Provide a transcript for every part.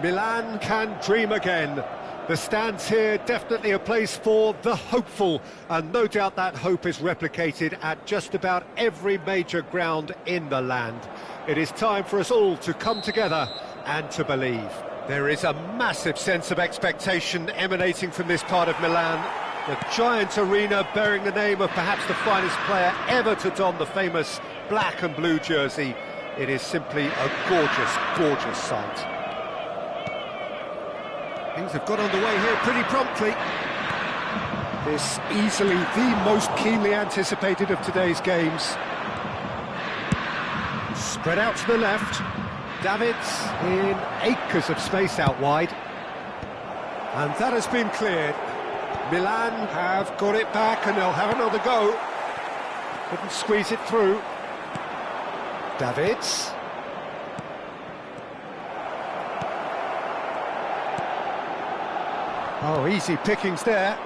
Milan can dream again. The stands here, definitely a place for the hopeful, and no doubt that hope is replicated at just about every major ground in the land. It is time for us all to come together and to believe. There is a massive sense of expectation emanating from this part of Milan. The giant arena bearing the name of perhaps the finest player ever to don the famous black and blue jersey. It is simply a gorgeous, gorgeous sight. Things have got underway here pretty promptly. This easily the most keenly anticipated of today's games. Spread out to the left. Davids in acres of space out wide. And that has been cleared. Milan have got it back and they'll have another go. Couldn't squeeze it through. Davids. Oh, easy pickings there.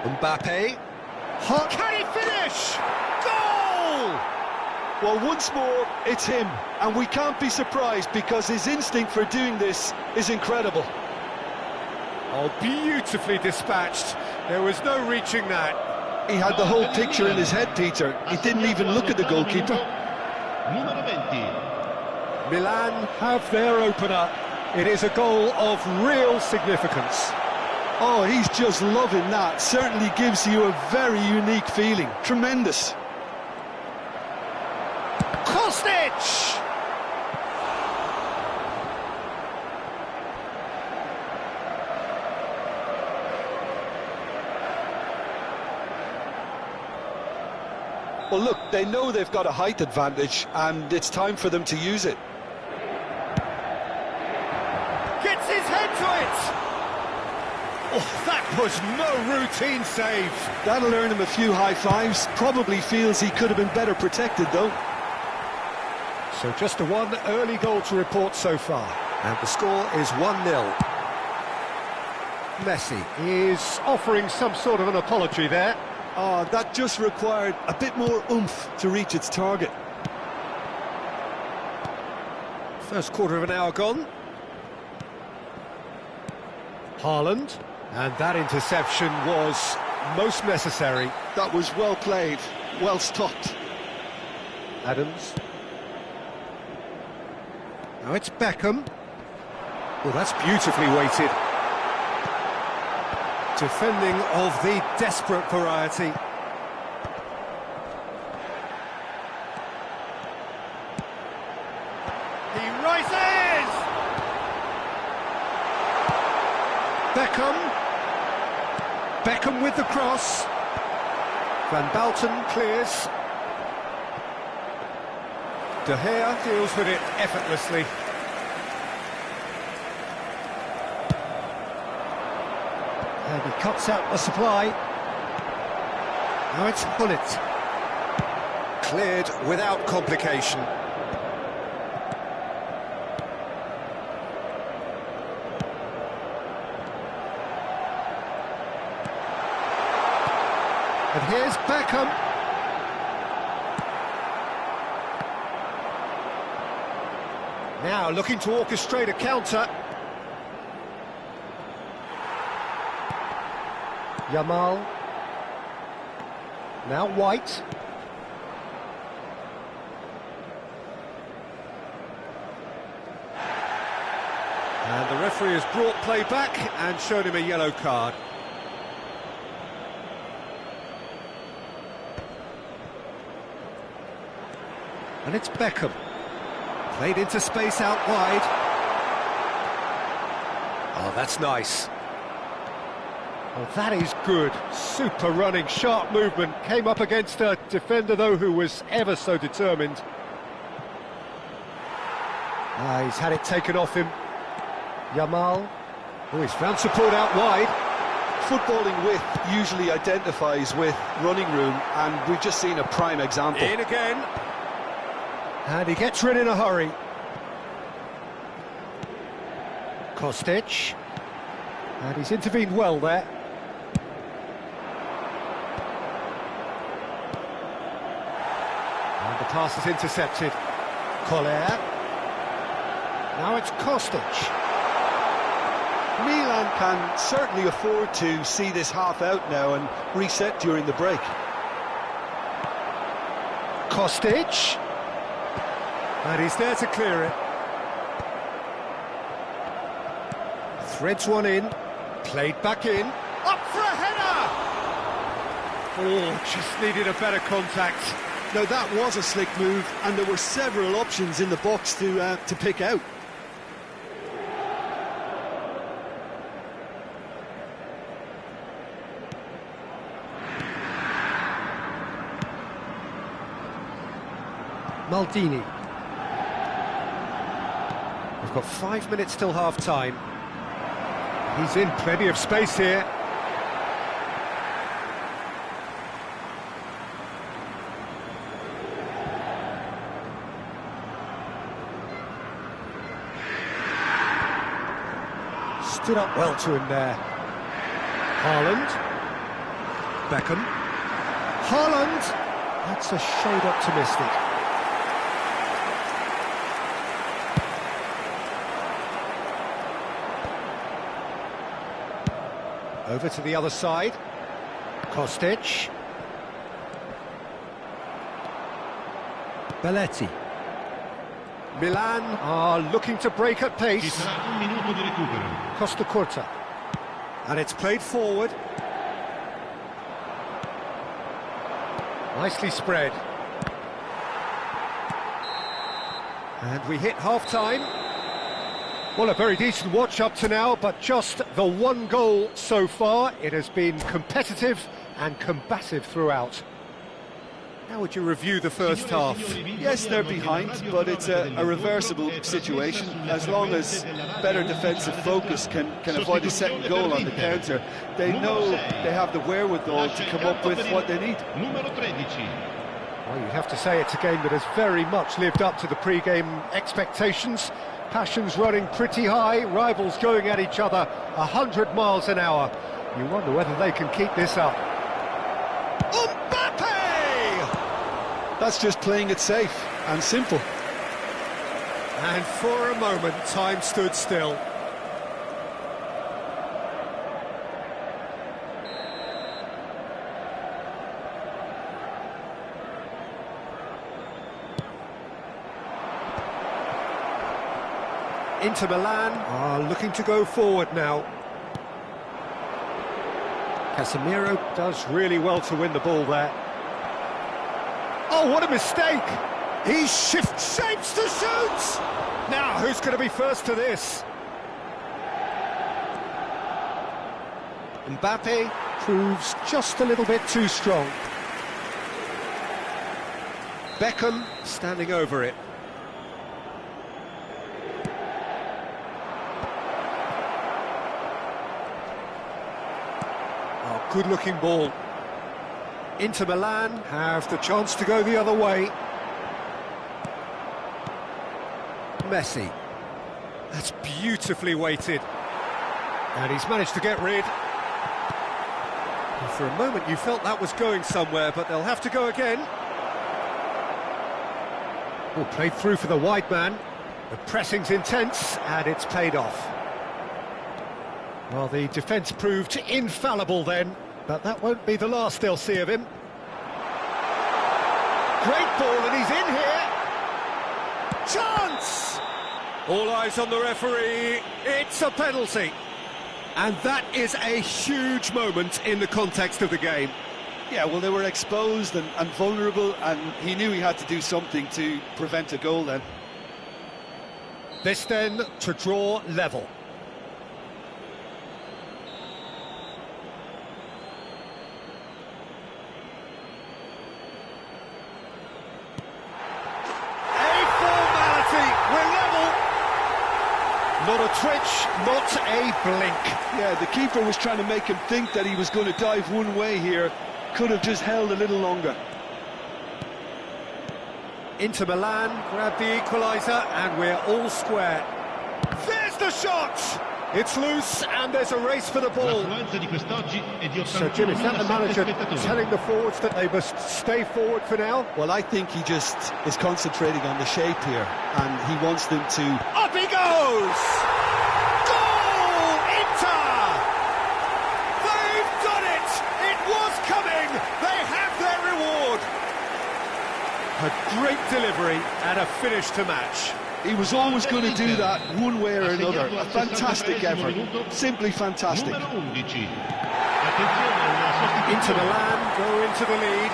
Mbappe. Hot. Can he finish? Goal! Well, once more, it's him. And we can't be surprised because his instinct for doing this is incredible. Oh, beautifully dispatched. There was no reaching that. He had the whole picture in his head, Peter. He didn't even look at the goalkeeper. Milan have their opener. It is a goal of real significance. Oh, he's just loving that. Certainly gives you a very unique feeling. Tremendous. Kostic! Well, look, they know they've got a height advantage, and it's time for them to use it. Gets his head to it! Oh, that was no routine save. That'll earn him a few high fives. Probably feels he could have been better protected, though. So just a one early goal to report so far. And the score is 1-0. Messi is offering some sort of an apology there. Oh, that just required a bit more oomph to reach its target. First quarter of an hour gone. Haaland, and that interception was most necessary. That was well played, well stopped. Adams. Now it's Beckham. Well, that's beautifully weighted. Defending of the desperate variety. He rises! Beckham. Beckham with the cross. Van Balten clears. De Gea deals with it effortlessly. And he cuts out the supply. Now it's Bullet. Cleared without complication. And here's Beckham. Now looking to orchestrate a counter. Yamal. Now White. And the referee has brought play back and shown him a yellow card. And it's Beckham. Played into space out wide. Oh, that's nice. Oh, that is good. Super running, sharp movement. Came up against a defender, though, who was ever so determined. He's had it taken off him. Yamal. Oh, he's found support out wide. Footballing width usually identifies with running room, and we've just seen a prime example. In again. And he gets rid in a hurry. Kostic. And he's intervened well there. And the pass is intercepted. Koller. Now it's Kostic. Milan can certainly afford to see this half out now and reset during the break. Kostic. And he's there to clear it. Threads one in. Played back in. Up for a header! Oh, just needed a better contact. Now that was a slick move, and there were several options in the box to pick out. Maldini. We've got 5 minutes till half-time. He's in plenty of space here. Stood up well to him there. Haaland. Beckham. Haaland! That's a shade optimistic. Over to the other side. Kostic. Belletti. Milan are looking to break at pace. Costa Curta. And it's played forward. Nicely spread. And we hit half-time. Well, a very decent watch up to now, but just the one goal so far. It has been competitive and combative throughout. How would you review the first half? Yes, they're behind, but it's a reversible situation. As long as better defensive focus can avoid a second goal on the counter, they know they have the wherewithal to come up with what they need. Well, you have to say it's a game that has very much lived up to the pre-game expectations. Passions running pretty high, rivals going at each other 100 miles an hour. You wonder whether they can keep this up. Mbappe! That's just playing it safe and simple. And for a moment, time stood still. Inter Milan are looking to go forward now. Casemiro does really well to win the ball there. Oh, what a mistake! He shifts shapes to shoot! Now, who's going to be first to this? Mbappe proves just a little bit too strong. Beckham standing over it. Good-looking ball. Inter Milan have the chance to go the other way. Messi. That's beautifully weighted. And he's managed to get rid. And for a moment you felt that was going somewhere, but they'll have to go again. Oh, played through for the wide man. The pressing's intense, and it's paid off. Well, the defence proved infallible then, but that won't be the last they'll see of him. Great ball, and he's in here. Chance! All eyes on the referee. It's a penalty. And that is a huge moment in the context of the game. Yeah, well, they were exposed and vulnerable, and he knew he had to do something to prevent a goal then. This then to draw level. Not a twitch, not a blink. Yeah, the keeper was trying to make him think that he was going to dive one way here. Could have just held a little longer. Inter Milan grab the equaliser, and we're all square. There's the shot! It's loose, and there's a race for the ball. So, Jim, is that the manager telling the forwards that they must stay forward for now? Well, I think he just is concentrating on the shape here, and he wants them to... Up he goes! Goal! Inter! They've done it! It was coming! They have their reward! A great delivery and a finich to match. He was always going to do that one way or another. A fantastic effort, simply fantastic. Inter Milan go into the lead.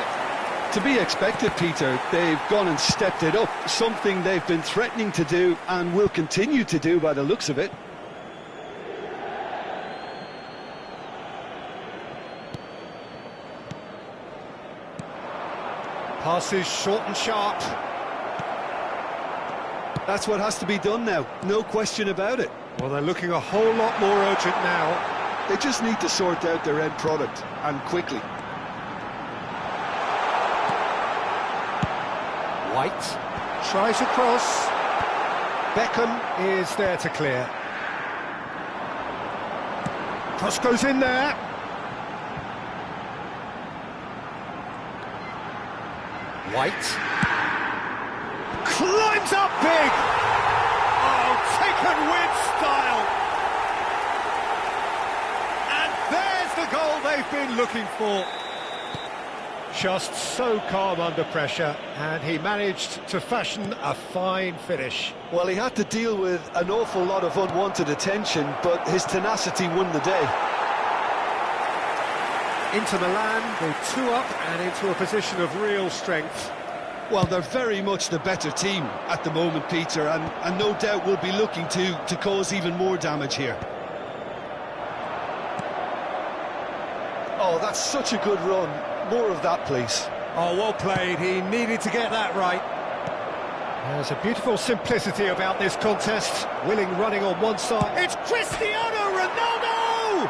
To be expected, Peter. They've gone and stepped it up, something they've been threatening to do and will continue to do by the looks of it. Passes short and sharp. That's what has to be done now, no question about it. Well, they're looking a whole lot more urgent now. They just need to sort out their end product, and quickly. White tries across. Beckham is there to clear. Cross goes in there. White climbs up big. Oh, taken with style. And there's the goal they've been looking for. Just so calm under pressure, and he managed to fashion a fine finish. Well, he had to deal with an awful lot of unwanted attention, but his tenacity won the day. Inter Milan go 2 up and into a position of real strength. Well, they're very much the better team at the moment, Peter, and no doubt will be looking to cause even more damage here. Oh, that's such a good run. More of that, please. Oh, well played. He needed to get that right. There's a beautiful simplicity about this contest. Willing running on one side. It's Cristiano Ronaldo!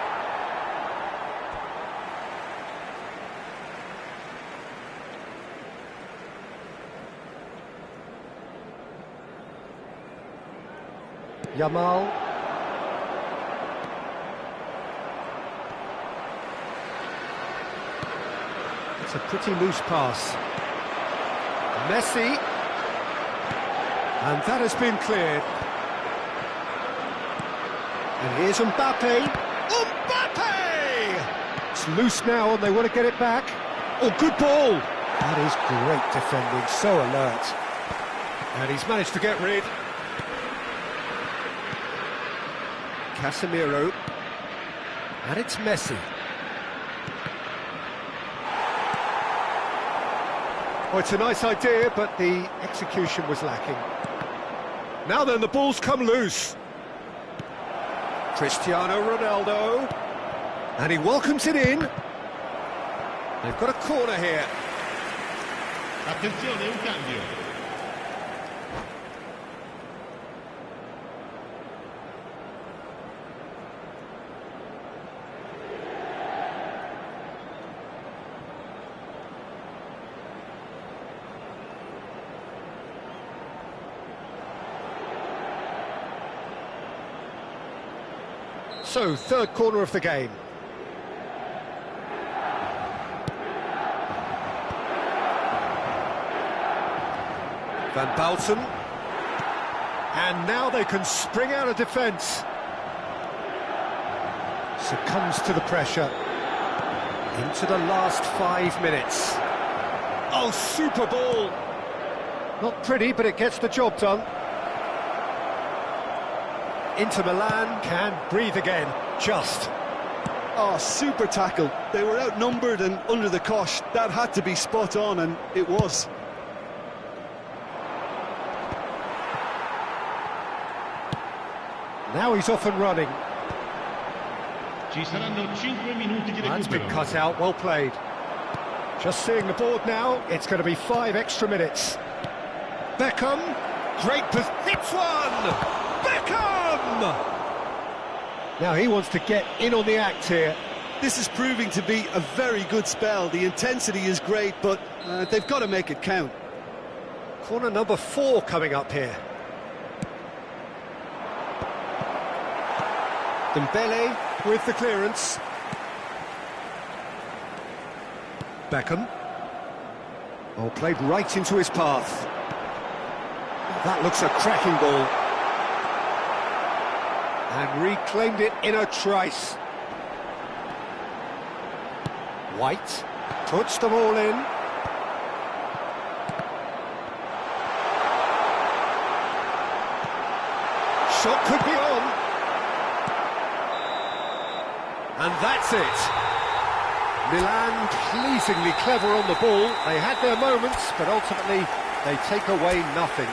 Yamal. It's a pretty loose pass. Messi. And that has been cleared. And here's Mbappe. Mbappe! It's loose now and they want to get it back. Oh, good ball! That is great defending, so alert. And he's managed to get rid. Casemiro. And it's Messi. Well, it's a nice idea, but the execution was lacking. Now then, the ball's come loose. Cristiano Ronaldo. And he welcomes it in. They've got a corner here. Attenzione, un cambio. So, third corner of the game. Van Balten. And now they can spring out of defence. Succumbs to the pressure. Into the last 5 minutes. Oh, super ball! Not pretty, but it gets the job done. Inter Milan can breathe again, just. Oh, super tackle. They were outnumbered and under the cosh. That had to be spot on, and it was. Now he's off and running. Ci saranno 5 minuti di That's been recupero. cut out, well played. Just seeing the board now, it's going to be 5 extra minutes. Beckham, great hits one! Beckham! Now he wants to get in on the act here. This is proving to be a very good spell. The intensity is great, but they've got to make it count. Corner number 4 coming up here. Dembele with the clearance. Beckham. Oh, played right into his path. That looks a cracking ball. And reclaimed it in a trice. White puts them all in. Shot could be on. And that's it. Milan pleasingly clever on the ball. They had their moments, but ultimately they take away nothing.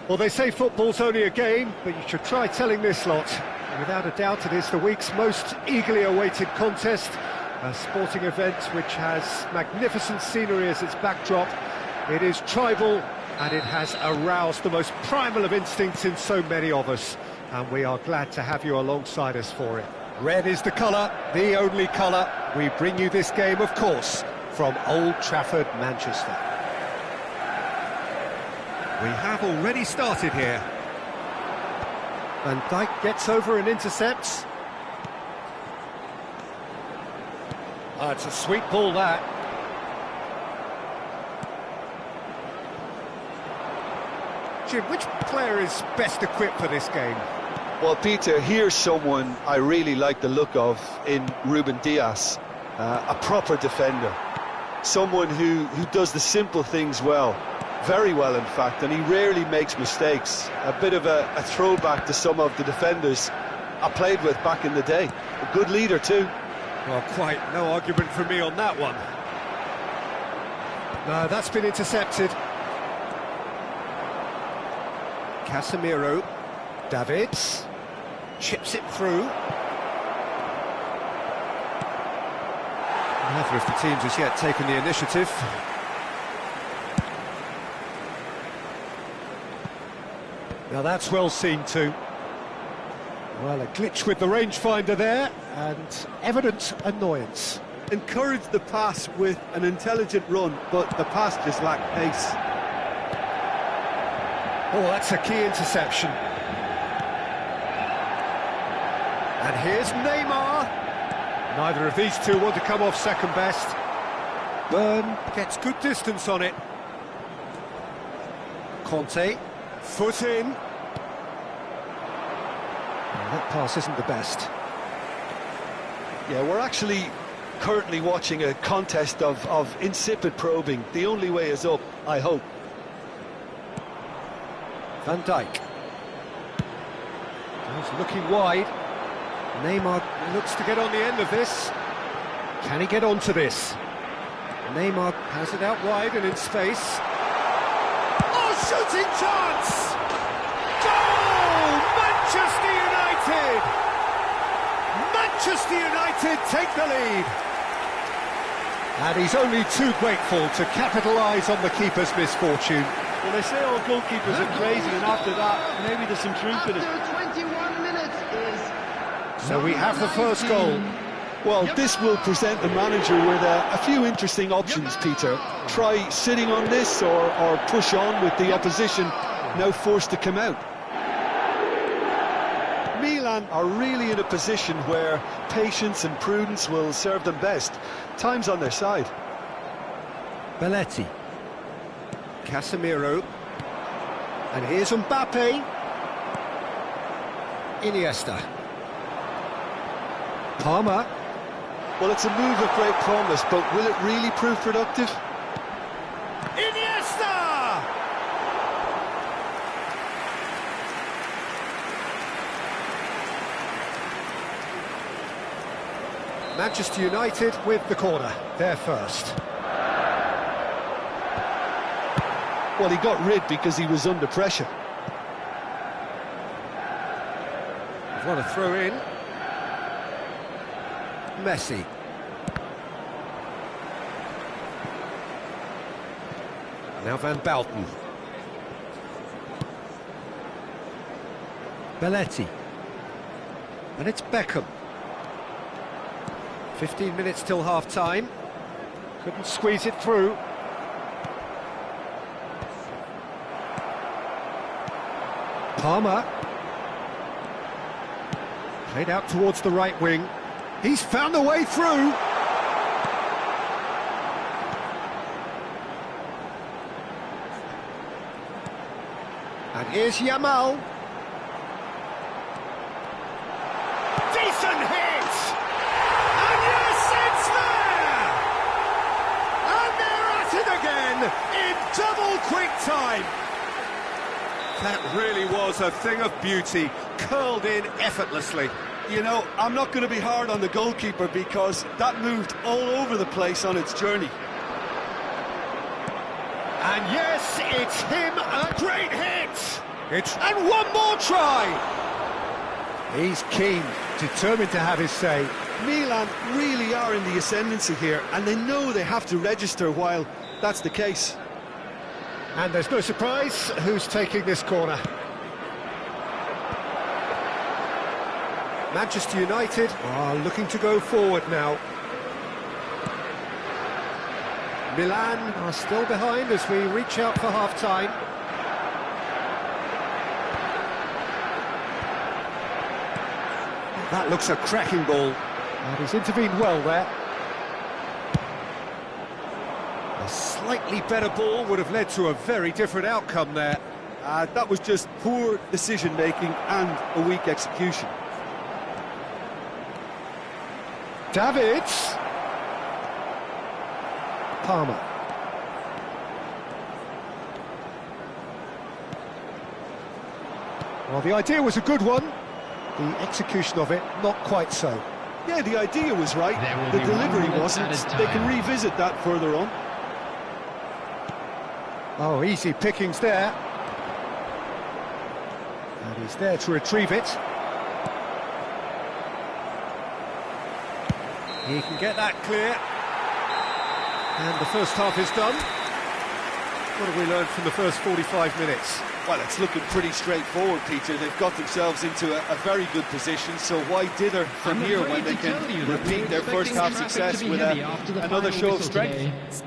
Well, they say football's only a game, but you should try telling this lot. Without a doubt, it is the week's most eagerly awaited contest, a sporting event which has magnificent scenery as its backdrop. It is tribal, and it has aroused the most primal of instincts in so many of us, and we are glad to have you alongside us for it. Red is the colour, the only colour. We bring you this game, of course, from Old Trafford, Manchester. We have already started here. Van Dijk gets over and intercepts. Oh, it's a sweet ball, that. Jim, which player is best equipped for this game? Well, Peter, here's someone I really like the look of in Ruben Dias, a proper defender. Someone who does the simple things well, very well in fact, and he rarely makes mistakes. A bit of a throwback to some of the defenders I played with back in the day. A good leader too. Well, quite no argument from me on that one. No, that's been intercepted. Casemiro, Davids, chips it through. Neither of the teams has yet taken the initiative. Now that's well seen too. Well, a glitch with the rangefinder there, and evident annoyance. Encouraged the pass with an intelligent run, but the pass just lacked pace. Oh, that's a key interception. And here's Neymar. Neither of these two want to come off second best. Byrne gets good distance on it. Conte, foot in. And that pass isn't the best. Yeah, we're actually currently watching a contest of insipid probing. The only way is up, I hope. Van Dijk. He's looking wide. Neymar looks to get on the end of this. Can he get onto this? Neymar has it out wide and in space. Oh, shooting chance! Goal! Manchester United! Manchester United take the lead. And he's only too grateful to capitalise on the keeper's misfortune. Well, they say all goalkeepers are crazy, and after that, maybe there's some truth in it. After 21 minutes is... So we have the first goal. Well, this will present the manager with a few interesting options, Peter. Try sitting on this or push on with the opposition now forced to come out. Milan are really in a position where patience and prudence will serve them best. Time's on their side. Belletti. Casemiro. And here's Mbappe. Iniesta. Palmer. Well, it's a move of great promise, but will it really prove productive? Iniesta! Manchester United with the corner, they're first. Well, he got rid because he was under pressure. Want to throw in. Messi. Now Van Belten. Belletti. And it's Beckham. 15 minutes till half-time. Couldn't squeeze it through. Palmer. Played out towards the right wing. He's found a way through. And here's Yamal. Decent hit! And yes, it's there! And they're at it again in double quick time. That really was a thing of beauty, curled in effortlessly. You know, I'm not going to be hard on the goalkeeper because that moved all over the place on its journey. And yes, it's him, a great hit! And one more try! He's keen, determined to have his say. Milan really are in the ascendancy here, and they know they have to register while that's the case. And there's no surprise who's taking this corner. Manchester United are looking to go forward now. Milan are still behind as we reach out for half-time. That looks a cracking ball. And he's intervened well there. A slightly better ball would have led to a very different outcome there. That was just poor decision-making and a weak execution. Davids. Palmer. Well, the idea was a good one. The execution of it, not quite so. Yeah, the idea was right. The delivery wasn't. They can revisit that further on. Oh, easy pickings there. And he's there to retrieve it. He can get that clear. And the first half is done. What have we learned from the first 45 minutes? Well, it's looking pretty straightforward, Peter. They've got themselves into a very good position, so why dither from here when they can repeat their first half success with another show of strength?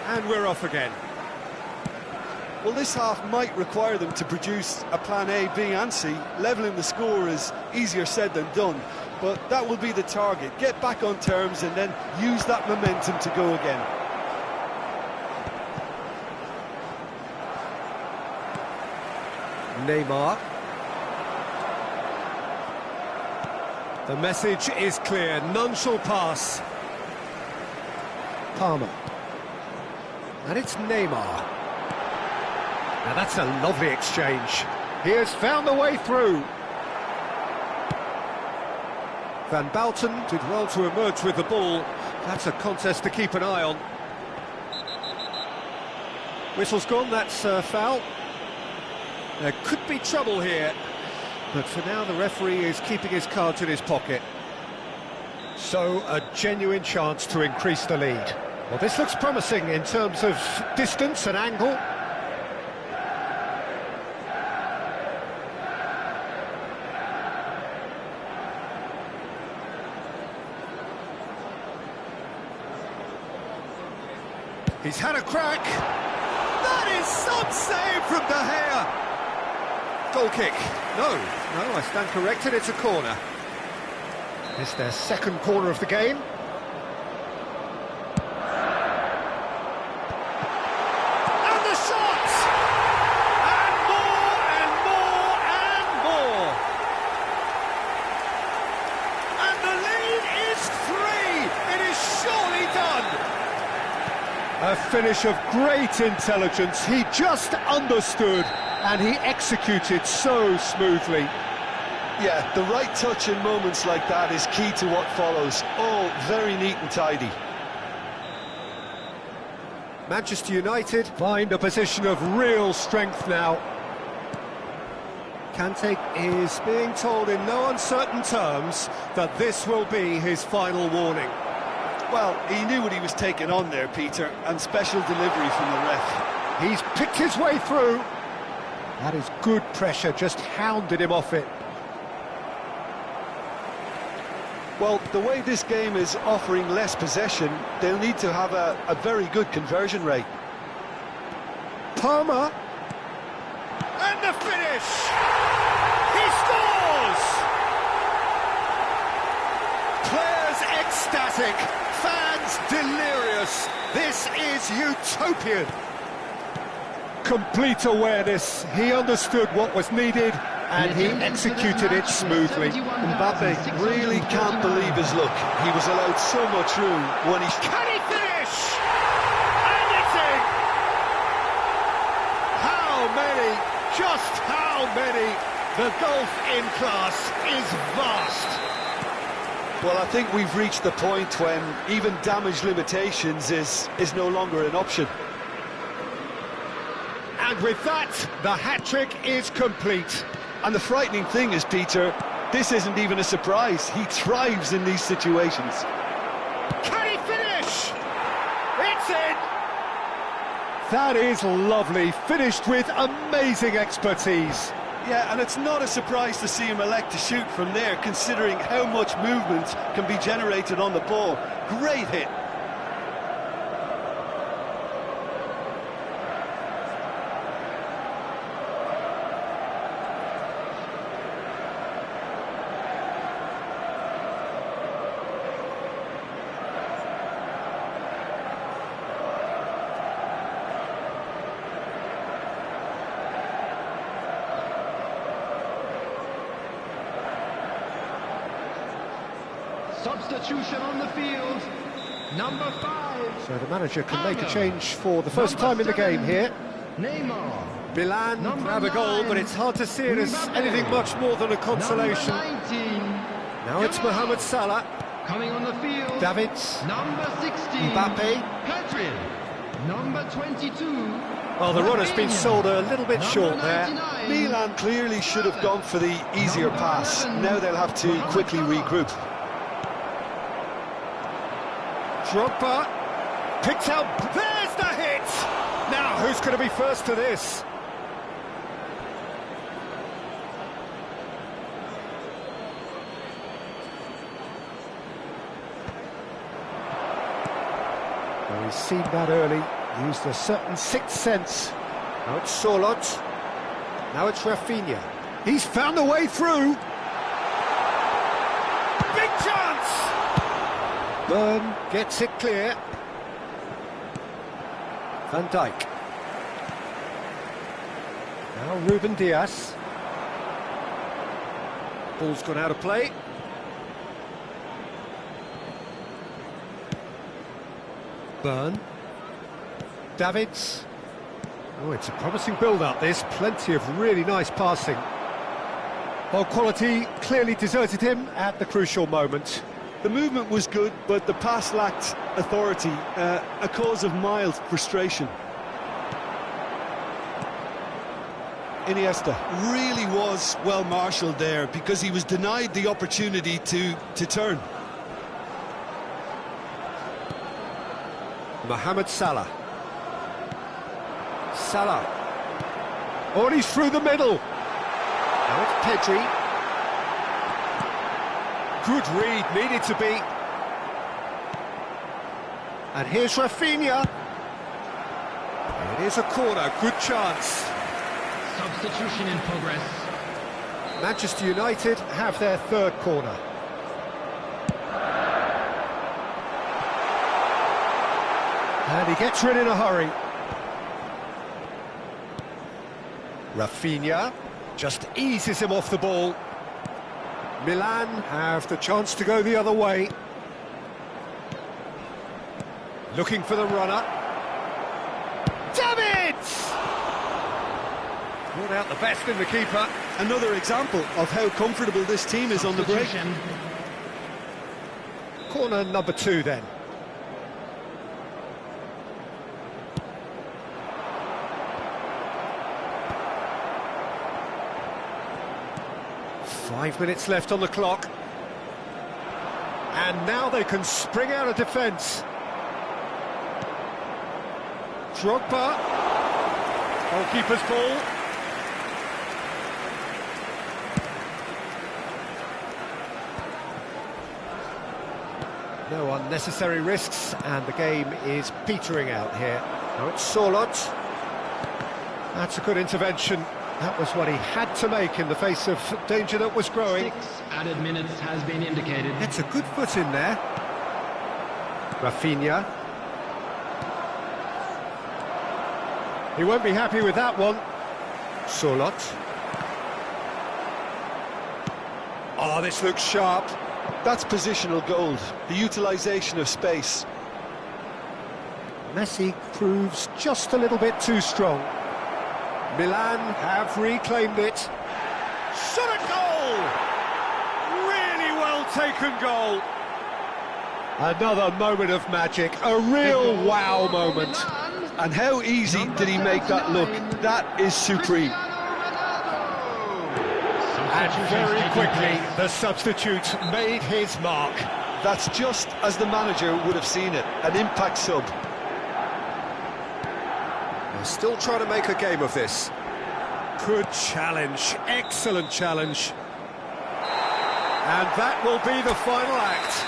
And we're off again. Well, this half might require them to produce a plan A, B and C. Levelling the score is easier said than done, but that will be the target. Get back on terms and then use that momentum to go again. Neymar. The message is clear, none shall pass. Palmer. And it's Neymar. Now that's a lovely exchange. He has found the way through. Van Bouten did well to emerge with the ball. That's a contest to keep an eye on. Whistle's gone, that's foul. There could be trouble here, but for now the referee is keeping his cards in his pocket. So a genuine chance to increase the lead. Well, this looks promising in terms of distance and angle. He's had a crack. That is some save from De Gea. Goal kick. No, I stand corrected, it's a corner. It's their second corner of the game. And the shot! And more, and more, and more. And the lead is 3. It is surely done. A finish of great intelligence. He just understood and he executed so smoothly. Yeah, the right touch in moments like that is key to what follows. All very neat and tidy. Manchester United find a position of real strength now. Kante is being told in no uncertain terms that this will be his final warning. Well, he knew what he was taking on there, Peter, and special delivery from the ref. He's picked his way through. That is good pressure, just hounded him off it. Well, the way this game is offering less possession, they'll need to have a very good conversion rate. Palmer. And the finish! He scores! Players ecstatic, fans delirious. This is utopian. Complete awareness. He understood what was needed and he executed it smoothly. Mbappe really can't believe his luck. He was allowed so much room when he... Can he finish? And it's in! How many? Just how many? The gulf in class is vast. Well, I think we've reached the point when even damage limitations is no longer an option. And with that, the hat-trick is complete. And the frightening thing is, Peter, this isn't even a surprise. He thrives in these situations. Can he finish? It's in! That is lovely, finished with amazing expertise. Yeah, and it's not a surprise to see him elect to shoot from there, considering how much movement can be generated on the ball. Great hit. Substitution on the field, number 5. So the manager can make a change for the first time in the game here. Neymar. Milan Number have a goal, 9. but it's hard to see it as anything much more than a consolation. Number 19. Now it's Mohamed Salah, Coming on the field, Davids, number 16. Mbappe. Pedri. Number 22. Well, the run has been sold a little bit short there. Milan clearly should have gone for the easier pass. Now they'll have to quickly regroup. Drogba picked out. There's the hit. Now, who's going to be first to this? Well, he's seen that early. Used a certain sixth sense. Now it's Solot. Now it's Rafinha. He's found a way through. Big chance! Byrne gets it clear. Van Dijk. Now Ruben Diaz. Ball's gone out of play. Byrne. Davids. Oh, it's a promising build-up, this. Plenty of really nice passing. Ball quality clearly deserted him at the crucial moment. The movement was good, but the pass lacked authority, a cause of mild frustration. Iniesta really was well marshalled there because he was denied the opportunity to turn. Mohamed Salah. Salah. Oh, and he's through the middle. Now it's Pedri. Good read, needed to be. And here's Rafinha. It is a corner, good chance. Substitution in progress. Manchester United have their third corner. And he gets rid in a hurry. Rafinha just eases him off the ball. Milan have the chance to go the other way. Looking for the runner. Davids! Brought out the best in the keeper. Another example of how comfortable this team is on the break. Corner number 2 then. Five minutes left on the clock. And now they can spring out of defence. Drogba. Goalkeeper's ball. No unnecessary risks, and the game is petering out here. Now it's Solot. That's a good intervention. That was what he had to make in the face of danger that was growing. 6 added minutes has been indicated. It's a good foot in there. Rafinha. He won't be happy with that one. Solot. Oh, this looks sharp. That's positional gold, the utilisation of space. Messi proves just a little bit too strong. Milan have reclaimed it. Shot at goal! Really well taken goal. Another moment of magic, a real wow moment. And how easy did he make that look? That is supreme. And very quickly, the substitute made his mark. That's just as the manager would have seen it, an impact sub. They're still trying to make a game of this. Good challenge, excellent challenge. And that will be the final act.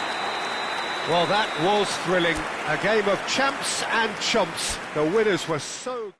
Well, that was thrilling. A game of champs and chumps. The winners were so...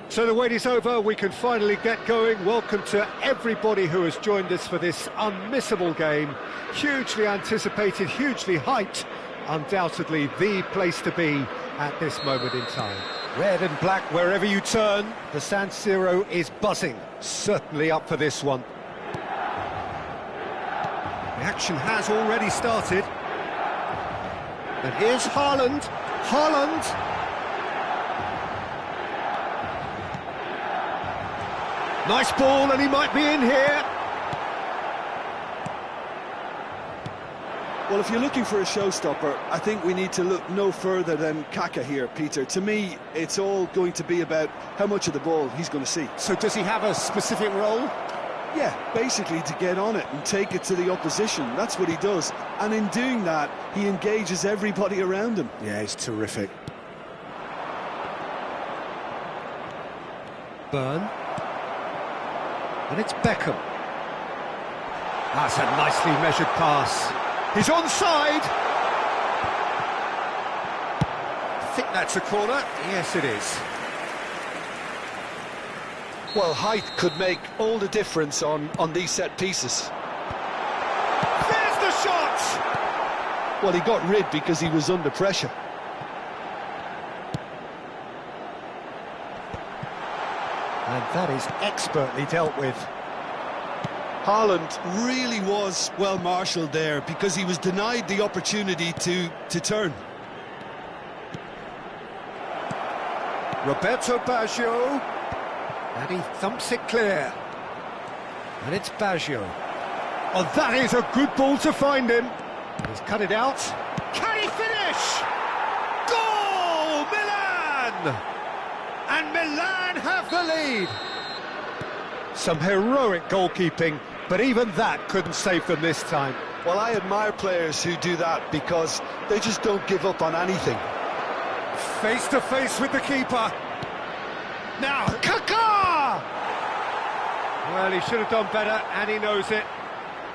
So the wait is over, we can finally get going. Welcome to everybody who has joined us for this unmissable game. Hugely anticipated, hugely hyped. Undoubtedly the place to be at this moment in time. Red and black wherever you turn. The San Siro is buzzing. Certainly up for this one. The action has already started. And here's Haaland. Haaland! Nice ball, and he might be in here. Well, if you're looking for a showstopper, I think we need to look no further than Kaka here, Peter. To me, it's all going to be about how much of the ball he's going to see. So does he have a specific role? Yeah, basically to get on it and take it to the opposition. That's what he does. And in doing that, he engages everybody around him. Yeah, he's terrific. Burn. And it's Beckham. That's a nicely measured pass. He's onside. I think that's a corner. Yes, it is. Well, height could make all the difference on these set pieces. There's the shot! Well, he got rid because he was under pressure. And that is expertly dealt with. Haaland really was well marshalled there because he was denied the opportunity to turn. Roberto Baggio. And he thumps it clear. And it's Baggio. Oh, that is a good ball to find him. He's cut it out. Can he finish? Goal! Milan! And Milan have the lead. Some heroic goalkeeping, but even that couldn't save them this time. Well, I admire players who do that because they just don't give up on anything. Face to face with the keeper. Now, Kaká! Well, he should have done better, and he knows it.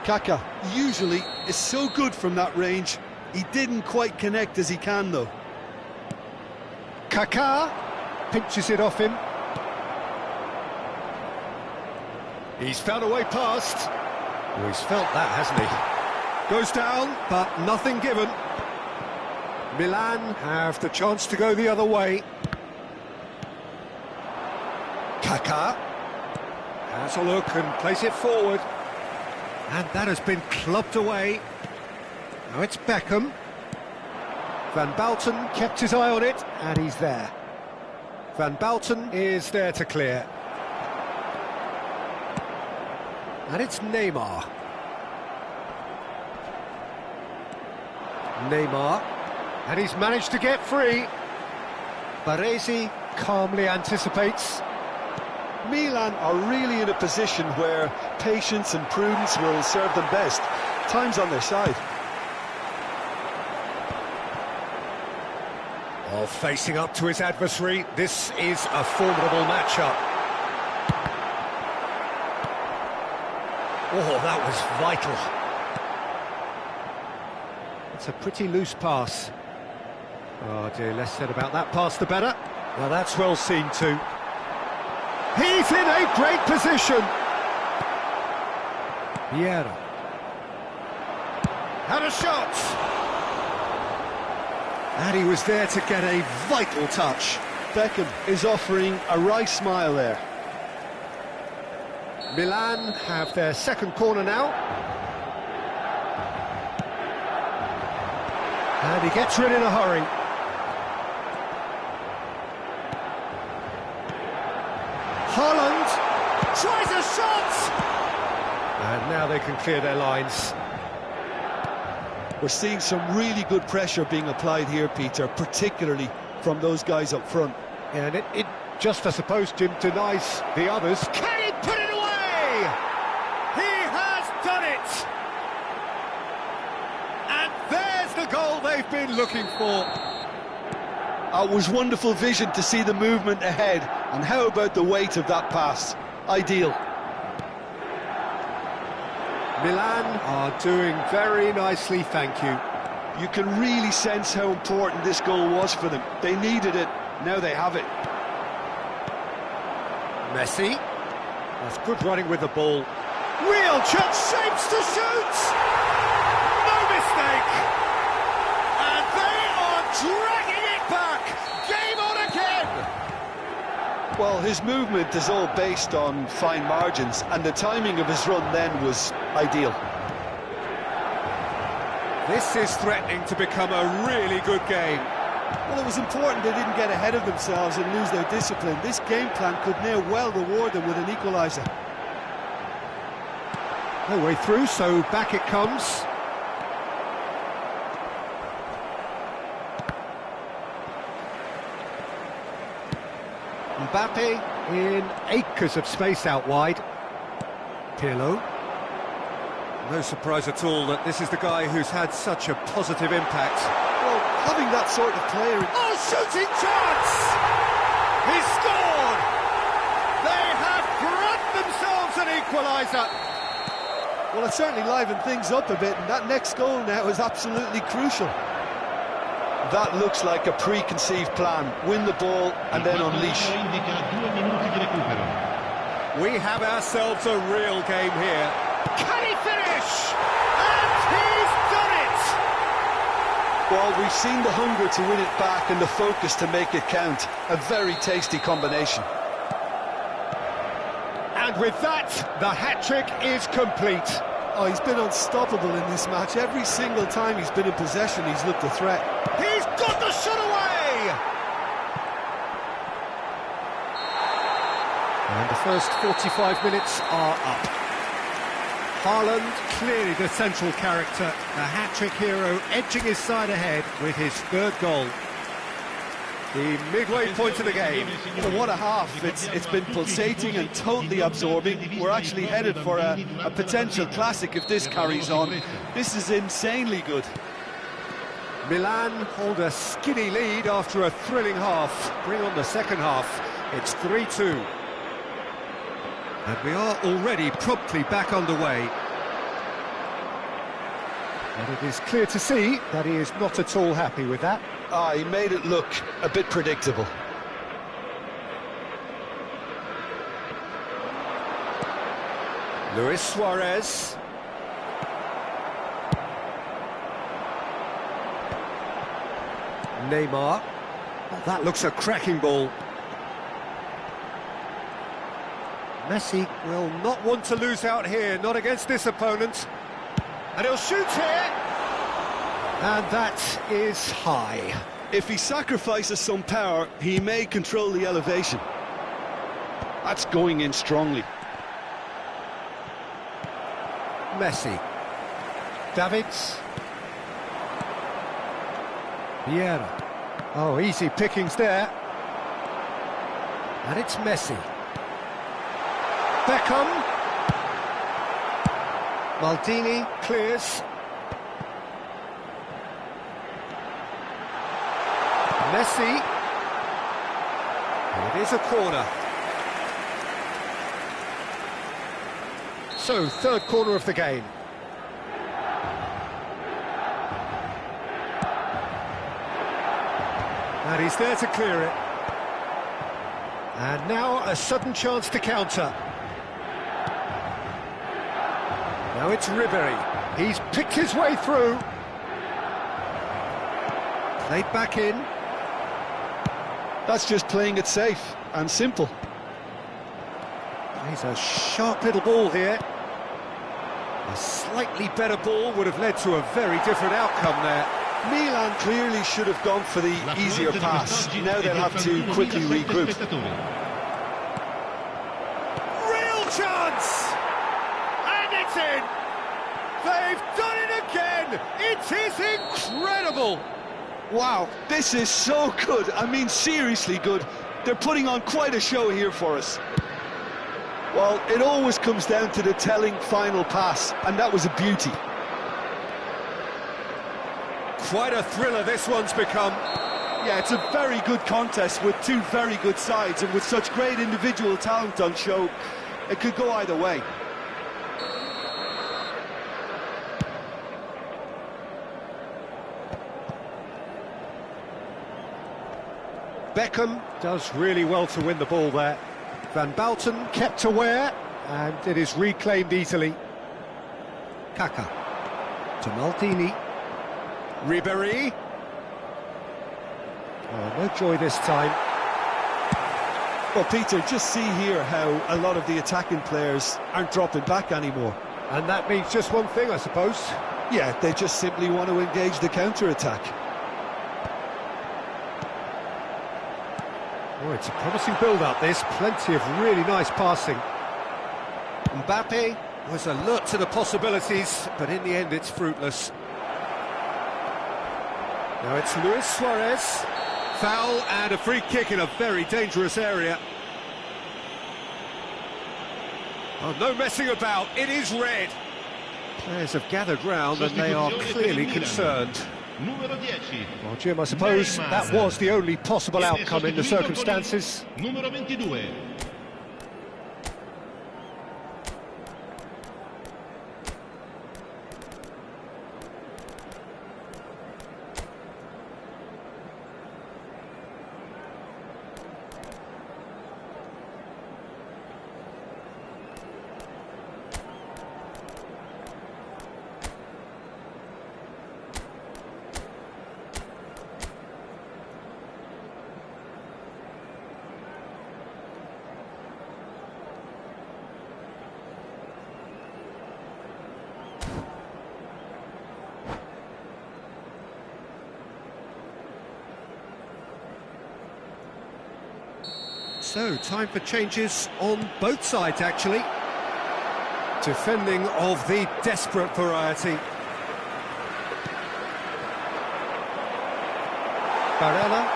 Kaka usually is so good from that range. He didn't quite connect as he can, though. Kaká pinches it off him. He's found a way past. Oh, he's felt that, hasn't he? Goes down, but nothing given. Milan have the chance to go the other way. Kaká has a look and plays it forward. And that has been clubbed away. Now it's Beckham. Van Bouten kept his eye on it, and he's there. Van Bouten is there to clear. And it's Neymar. Neymar. And he's managed to get free. Baresi calmly anticipates. Milan are really in a position where patience and prudence will serve them best. Time's on their side. Oh, facing up to his adversary, this is a formidable matchup. Oh, that was vital. It's a pretty loose pass. Oh dear, less said about that pass the better. Well, that's well seen too. He's in a great position. Vieira. Had a shot. And he was there to get a vital touch. Beckham is offering a wry smile there. Milan have their second corner now. And he gets rid in a hurry. Haaland tries a shot! And now they can clear their lines. We're seeing some really good pressure being applied here, Peter, particularly from those guys up front. Yeah, and it just, I suppose, Jim, denies the others. Can he put it away? He has done it! And there's the goal they've been looking for. It was wonderful vision to see the movement ahead, and how about the weight of that pass? Ideal. Milan are doing very nicely, thank you. You can really sense how important this goal was for them. They needed it, now they have it. Messi. That's good running with the ball. Real chance, shapes to shoot! No mistake! And they are dragging it back! Game on again! Well, his movement is all based on fine margins, and the timing of his run then was ideal. This is threatening to become a really good game. Well, it was important they didn't get ahead of themselves and lose their discipline. This game plan could now well reward them with an equaliser. No way through, so back it comes. Mbappe in acres of space out wide. Pirlo. No surprise at all that this is the guy who's had such a positive impact. Well, having that sort of player... Oh, shooting chance! He's scored! They have grabbed themselves an equaliser! Well, it certainly livened things up a bit, and that next goal now is absolutely crucial. That looks like a preconceived plan. Win the ball and then unleash. We have ourselves a real game here. Can he finish? And he's done it! Well, we've seen the hunger to win it back and the focus to make it count. A very tasty combination. And with that, the hat-trick is complete. Oh, he's been unstoppable in this match. Every single time he's been in possession, he's looked a threat. He's got the shot away! And the first 45 minutes are up. Haaland, clearly the central character, the hat-trick hero, edging his side ahead with his third goal. The midway point of the game. Well, what a half. It's been pulsating and totally absorbing. We're actually headed for a potential classic if this carries on. This is insanely good. Milan hold a skinny lead after a thrilling half. Bring on the second half. It's 3-2. And we are already promptly back underway. And it is clear to see that he is not at all happy with that. He made it look a bit predictable. Luis Suarez. Neymar. Oh, that looks a cracking ball. Messi will not want to lose out here, not against this opponent. And he'll shoot here. And that is high. If he sacrifices some power, he may control the elevation. That's going in strongly. Messi. Davids. Vieira. Oh, easy pickings there. And it's Messi. Beckham. Maldini clears. Messi. And it is a corner. So, third corner of the game. And he's there to clear it. And now a sudden chance to counter. Now it's Ribery. He's picked his way through. Played back in. That's just playing it safe and simple. He's a sharp little ball here. A slightly better ball would have led to a very different outcome there. Milan clearly should have gone for the easier pass. Now they'll have to quickly regroup. Real chance! And it's in! They've done it again! It is incredible! Wow, this is so good. I mean, seriously good. They're putting on quite a show here for us. Well, it always comes down to the telling final pass, and that was a beauty. Quite a thriller this one's become. Yeah, it's a very good contest with two very good sides, and with such great individual talent on show, it could go either way. Beckham does really well to win the ball there. Van Bouten kept aware, and it is reclaimed easily. Kaka to Maldini. Ribéry. Oh, no joy this time. Well, Peter, just see here how a lot of the attacking players aren't dropping back anymore. And that means just one thing, I suppose. Yeah, they just simply want to engage the counter-attack. Oh, it's a promising build-up, this. Plenty of really nice passing. Mbappe was alert to the possibilities, but in the end it's fruitless. Now it's Luis Suarez. Foul and a free kick in a very dangerous area. Oh, no messing about, it is red. Players have gathered round and they are clearly concerned. Well, Jim, I suppose that was the only possible outcome in the circumstances. Numero 22. So, time for changes on both sides, actually. Defending of the desperate variety. Barella.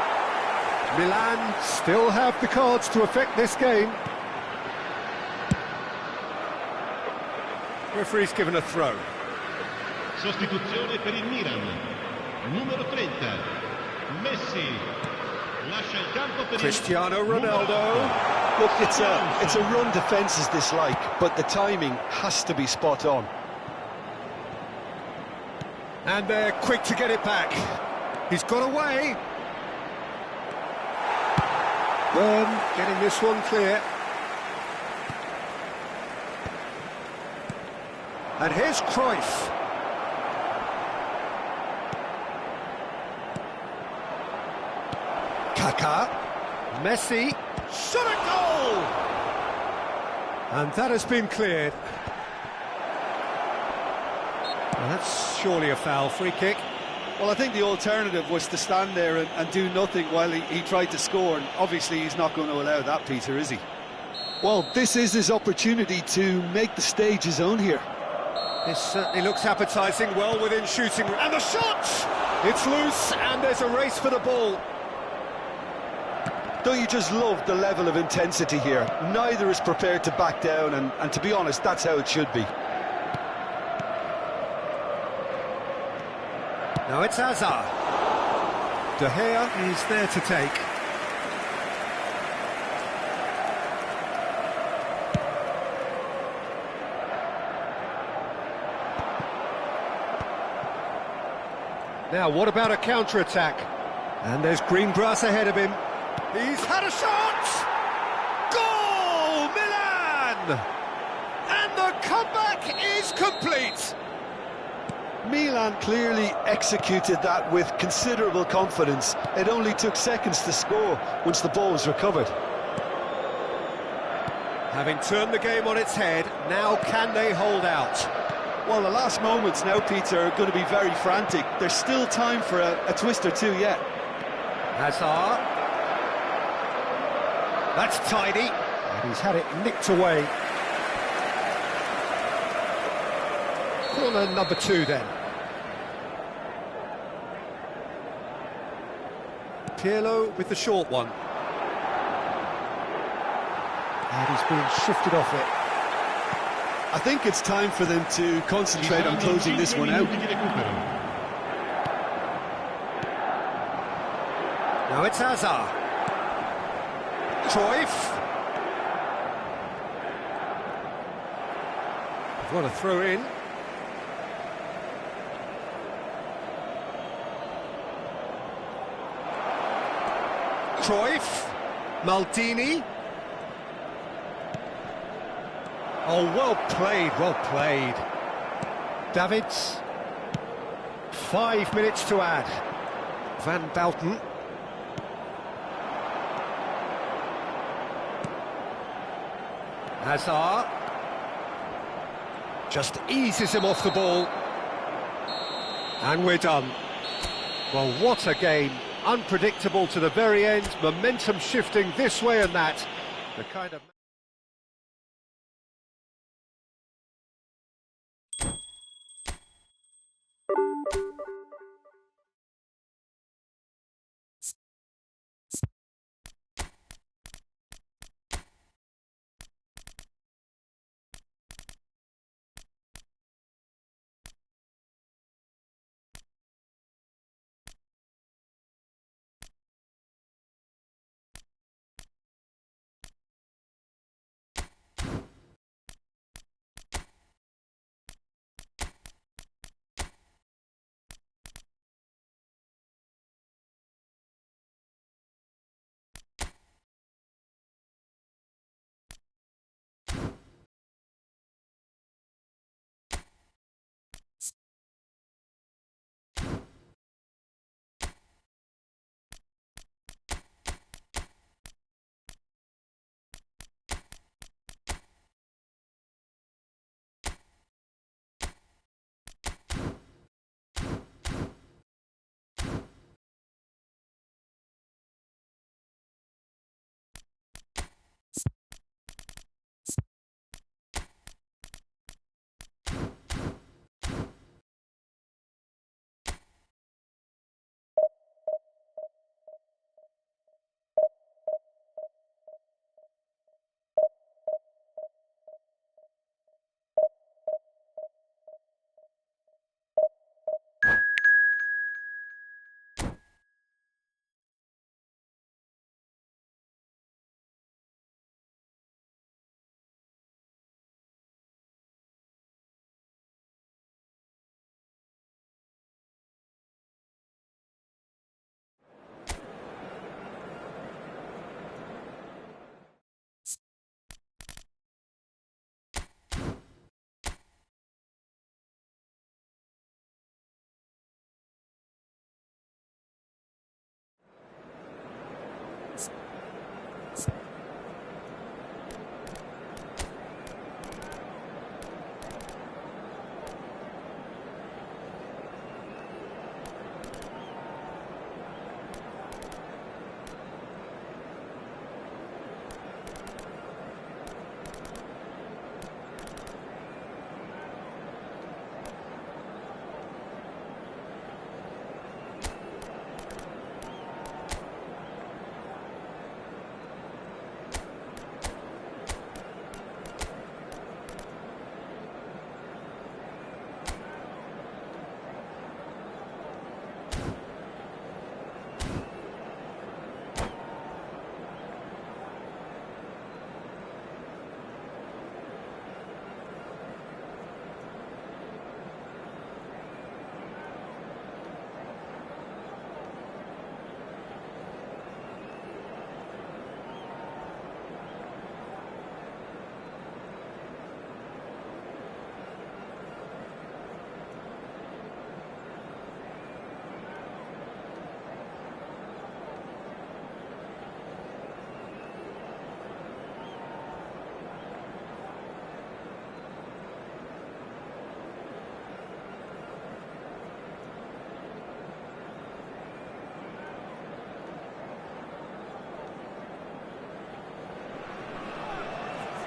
Milan still have the cards to affect this game. Referee's given a throw. Sostituzione per il Milan. Numero 30. Messi. Lascia il campo per Cristiano Ronaldo. Look, it's a run defence is dislike, but the timing has to be spot on. And they're quick to get it back. He's got away. Byrne getting this one clear. And here's Cruyff. Kaka. Messi. Shot a goal! And that has been cleared. Well, that's surely a foul. Free kick. Well, I think the alternative was to stand there and do nothing while he tried to score, and obviously he's not going to allow that, Peter, is he? Well, this is his opportunity to make the stage his own here. This certainly looks appetising, well within shooting. And the shot! It's loose, and there's a race for the ball. Don't you just love the level of intensity here? Neither is prepared to back down, and to be honest, that's how it should be. Now it's Hazard. De Gea is there to take. Now, what about a counter-attack? And there's green grass ahead of him. He's had a shot! Goal! Milan! And the comeback is complete! Milan clearly executed that with considerable confidence. It only took seconds to score once the ball was recovered. Having turned the game on its head, now can they hold out? Well, the last moments now, Peter, are going to be very frantic. There's still time for a twist or two yet. Hazard. That's tidy. And he's had it nicked away. Corner number 2 then. Pirlo with the short one. And he's being shifted off it. I think it's time for them to concentrate on closing this one out. Now it's Hazard. Cruyff. They've got a throw in. Cruyff. Maldini. Oh, well played, well played. Davids. 5 minutes to add. Van Bouten. Hazard. Just eases him off the ball. And we're done. Well, what a game. Unpredictable to the very end. Momentum shifting this way and that. The kind of...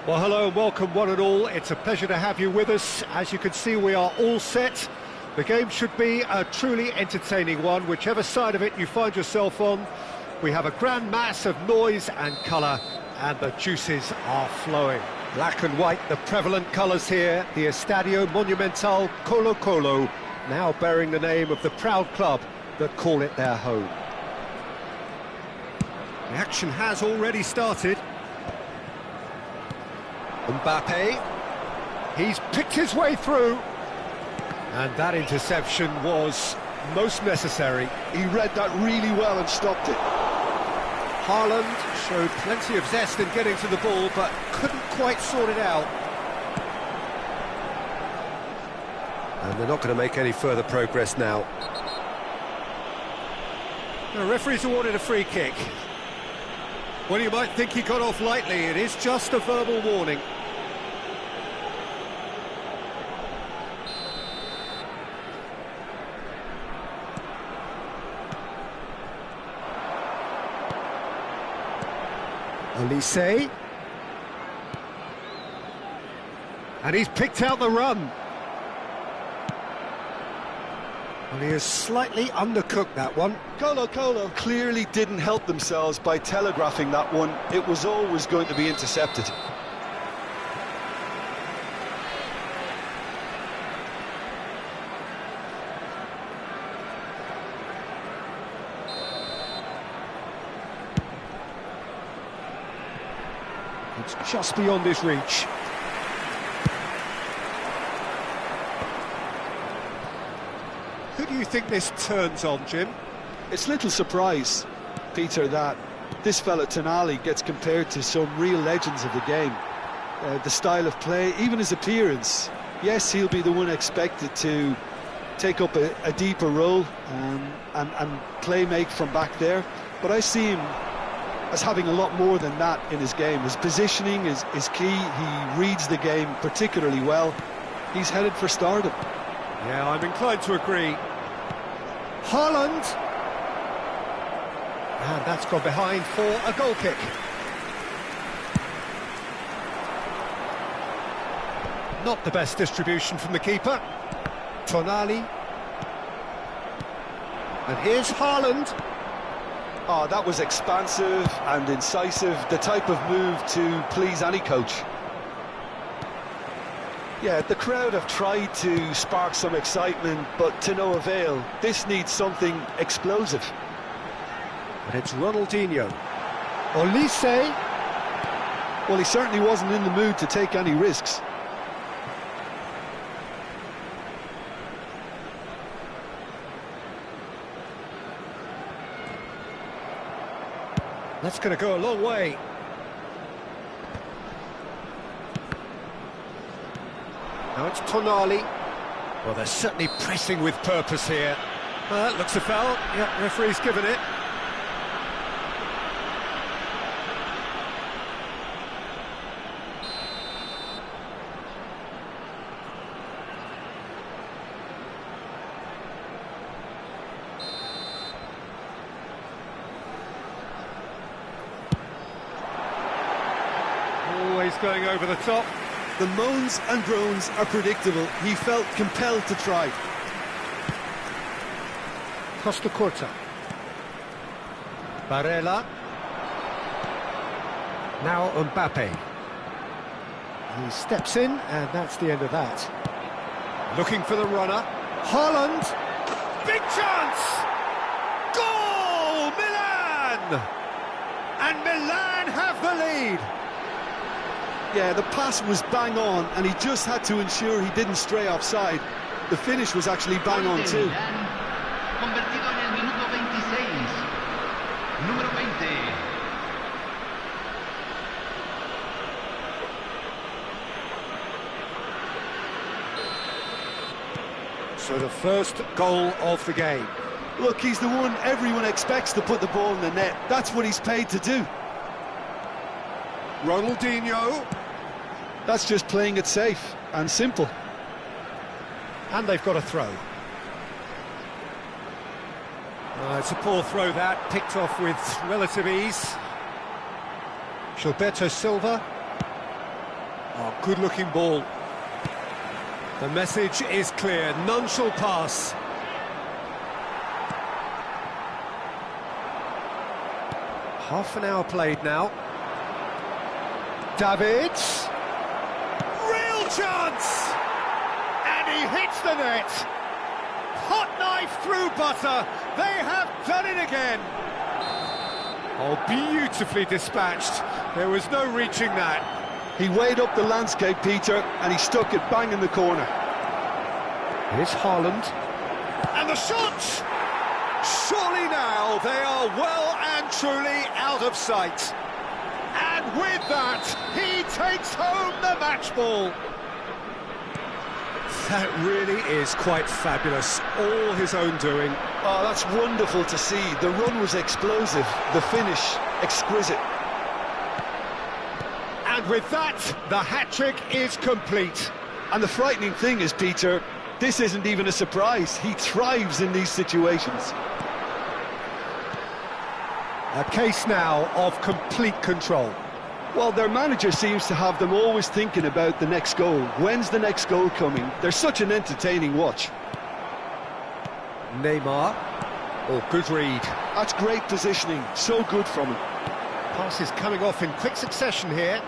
Well, hello and welcome one and all. It's a pleasure to have you with us. As you can see, we are all set. The game should be a truly entertaining one, whichever side of it you find yourself on. We have a grand mass of noise and colour, and the juices are flowing. Black and white, the prevalent colours here. The Estadio Monumental Colo-Colo, now bearing the name of the proud club that call it their home. The action has already started. Mbappe, he's picked his way through, and that interception was most necessary. He read that really well and stopped it. Haaland showed plenty of zest in getting to the ball, but couldn't quite sort it out. And they're not going to make any further progress now. The referee's awarded a free kick. Well, you might think he got off lightly. It is just a verbal warning. Olise. And he's picked out the run. Well, he has slightly undercooked that one. Colo clearly didn't help themselves by telegraphing that one. It was always going to be intercepted. It's just beyond his reach. Who do you think this turns on, Jim? It's little surprise, Peter, that this fella Tonali gets compared to some real legends of the game. The style of play, even his appearance. Yes, he'll be the one expected to take up a deeper role and play make from back there. But I see him as having a lot more than that in his game. His positioning is key. He reads the game particularly well. He's headed for stardom. Yeah, I'm inclined to agree. Haaland. And that's gone behind for a goal kick. Not the best distribution from the keeper. Tonali. And here's Haaland. Oh, that was expansive and incisive, the type of move to please any coach. Yeah, the crowd have tried to spark some excitement, but to no avail. This needs something explosive. And it's Ronaldinho. Olise. Well, he certainly wasn't in the mood to take any risks. That's going to go a long way. Now it's Tonali. Well, they're certainly pressing with purpose here. That looks a foul. Yeah, referee's given it. Always going over the top. The moans and groans are predictable. He felt compelled to try. Costa Curta. Barella. Now Mbappe. He steps in, and that's the end of that. Looking for the runner. Haaland. Big chance! Goal! Milan! And Milan have the lead. Yeah, the pass was bang on, and he just had to ensure he didn't stray offside. The finish was actually bang on too. Convertido en el minuto 26. Número 20. So the first goal of the game. Look, he's the one everyone expects to put the ball in the net. That's what he's paid to do. Ronaldinho. That's just playing it safe and simple. And they've got a throw. It's a poor throw that, picked off with relative ease. Gilberto Silva. Oh, good-looking ball. The message is clear, none shall pass. Half an hour played now. Davids. Real chance! And he hits the net. Hot knife through butter. They have done it again. Oh, beautifully dispatched. There was no reaching that. He weighed up the landscape, Peter, and he stuck it bang in the corner. Here's Haaland. And the shot! Surely now they are well and truly out of sight. And with that, he takes home the match ball. That really is quite fabulous. All his own doing. Oh, that's wonderful to see. The run was explosive, the finish exquisite. And with that, the hat-trick is complete. And the frightening thing is, Peter, this isn't even a surprise. He thrives in these situations. A case now of complete control. Well, their manager seems to have them always thinking about the next goal. When's the next goal coming? They're such an entertaining watch. Neymar. Oh, good read. That's great positioning. So good from him. Passes coming off in quick succession here.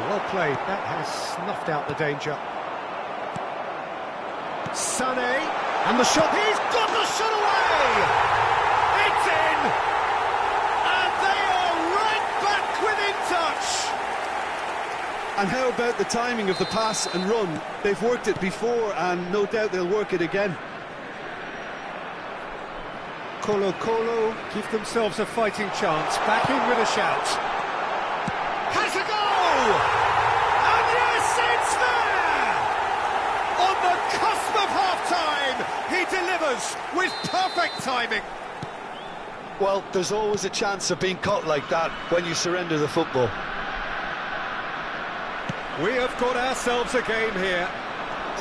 Well played. That has snuffed out the danger. Sané, and the shot, he's got the shot away! It's in! And they are right back within touch! And how about the timing of the pass and run? They've worked it before, and no doubt they'll work it again. Colo give themselves a fighting chance, back in with a shout. Has a goal! And yes, it's there! On the cusp of half-time, he delivers with perfect timing. Well, there's always a chance of being caught like that when you surrender the football. We have got ourselves a game here.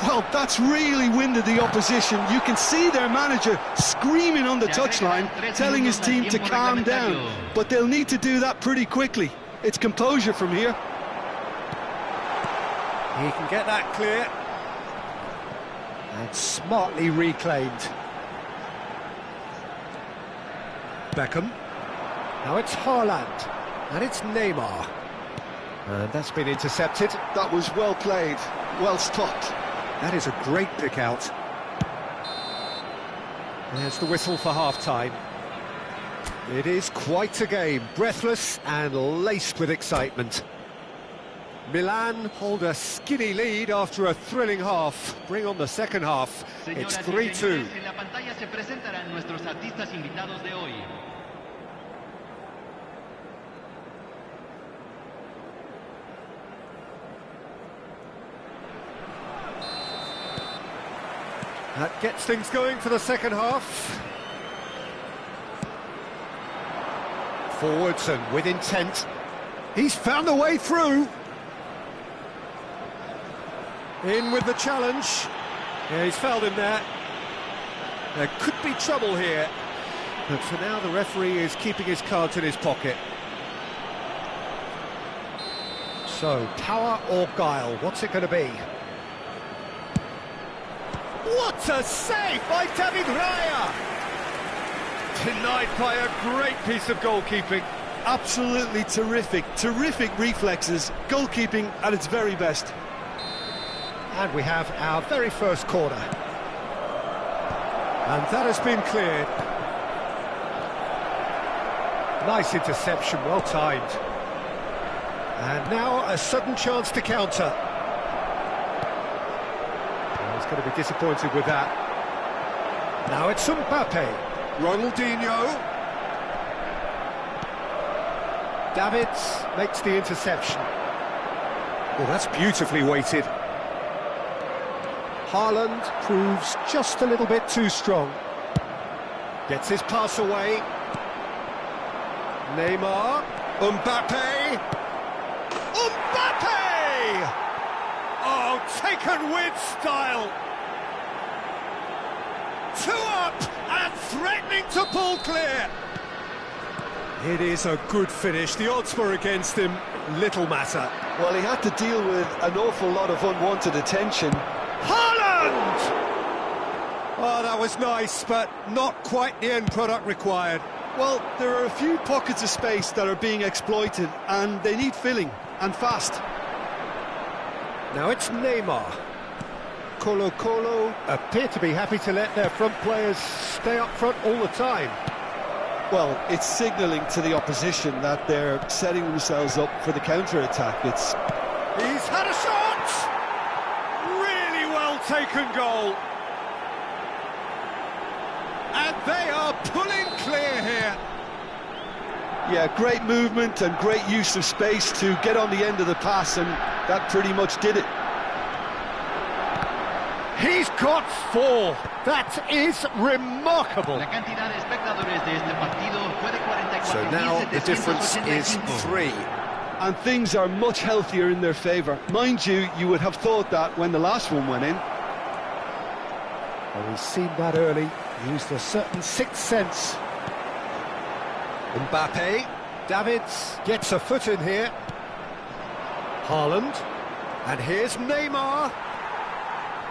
Well, that's really winded the opposition. You can see their manager screaming on the touchline, telling his team to calm down. But they'll need to do that pretty quickly. It's composure from here. He can get that clear. And smartly reclaimed. Beckham. Now it's Haaland. And it's Neymar. And that's been intercepted. That was well played, well stopped. That is a great pick out. There's the whistle for half-time. It is quite a game, breathless and laced with excitement. Milan hold a skinny lead after a thrilling half. Bring on the second half. It's 3-2. That gets things going for the second half. Forwards and with intent. He's found a way through. In with the challenge. Yeah, he's fouled him there. There could be trouble here. But for now, the referee is keeping his cards in his pocket. So, power or guile, what's it going to be? What a save by David Raya! Denied by a great piece of goalkeeping. Absolutely terrific reflexes, goalkeeping at its very best. And we have our very first corner. And that has been cleared. Nice interception, well timed. And now a sudden chance to counter. He's going to be disappointed with that. Now it's Mbappe. Ronaldinho. Davids makes the interception. Oh, that's beautifully weighted. Haaland proves just a little bit too strong. Gets his pass away. Neymar. Mbappe. Mbappe! Oh, taken with style. 2 up and threatening to pull clear. It is a good finish. The odds were against him. Little matter. Well, he had to deal with an awful lot of unwanted attention. Haaland! Oh, that was nice, but not quite the end product required. Well, there are a few pockets of space that are being exploited, and they need filling, and fast. Now it's Neymar. Colo appear to be happy to let their front players stay up front all the time. Well, it's signalling to the opposition that they're setting themselves up for the counter-attack. He's had a shot! Really well taken goal. And they are pulling clear here. Yeah, great movement and great use of space to get on the end of the pass, and that pretty much did it. He's got 4. That is remarkable. So now the difference is 3. And things are much healthier in their favour. Mind you, you would have thought that when the last one went in. Well, we've seen that early. Used a certain sixth sense. Mbappe. Davids gets a foot in here. Haaland. And here's Neymar.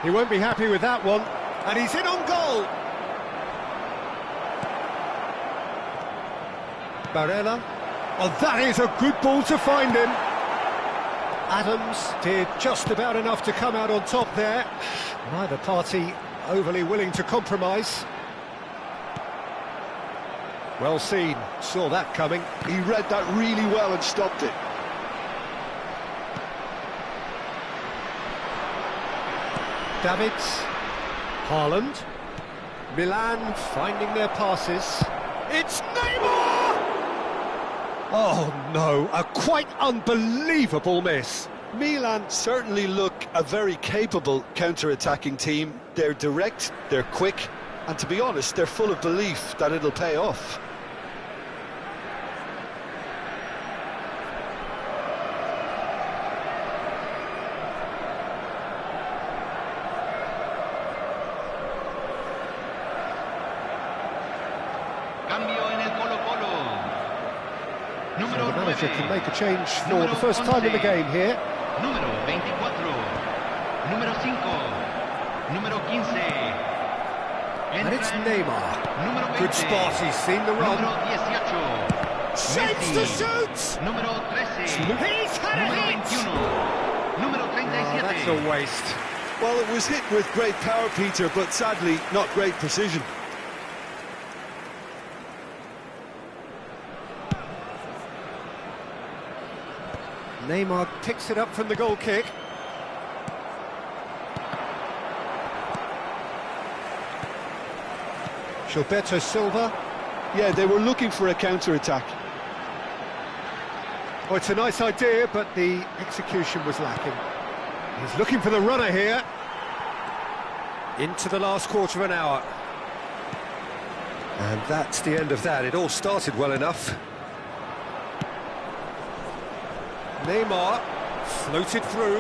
He won't be happy with that one. And he's in on goal. Barella. Oh, that is a good ball to find him. Adams did just about enough to come out on top there. Neither party overly willing to compromise. Well seen, saw that coming. He read that really well and stopped it. Davids, Haaland, Milan finding their passes. It's Neymar! Oh no, a quite unbelievable miss. Milan certainly look a very capable counter-attacking team. They're direct, they're quick, and to be honest, they're full of belief that it'll pay off. So the manager can make a change for the first time in the game here. Número 24, número 5, número 15. And it's Neymar. Número 20. Good spot, he's seen the run. Número 18. Shapes to shoot! Número 13. He's had a Número hit! 21. Número 37. Oh, that's a waste. Well, it was hit with great power, Peter, but sadly, not great precision. Neymar picks it up from the goal kick. Gilberto Silva. Yeah, they were looking for a counter-attack. Oh, it's a nice idea, but the execution was lacking. He's looking for the runner here. Into the last quarter of an hour. And that's the end of that. It all started well enough. Neymar floated through.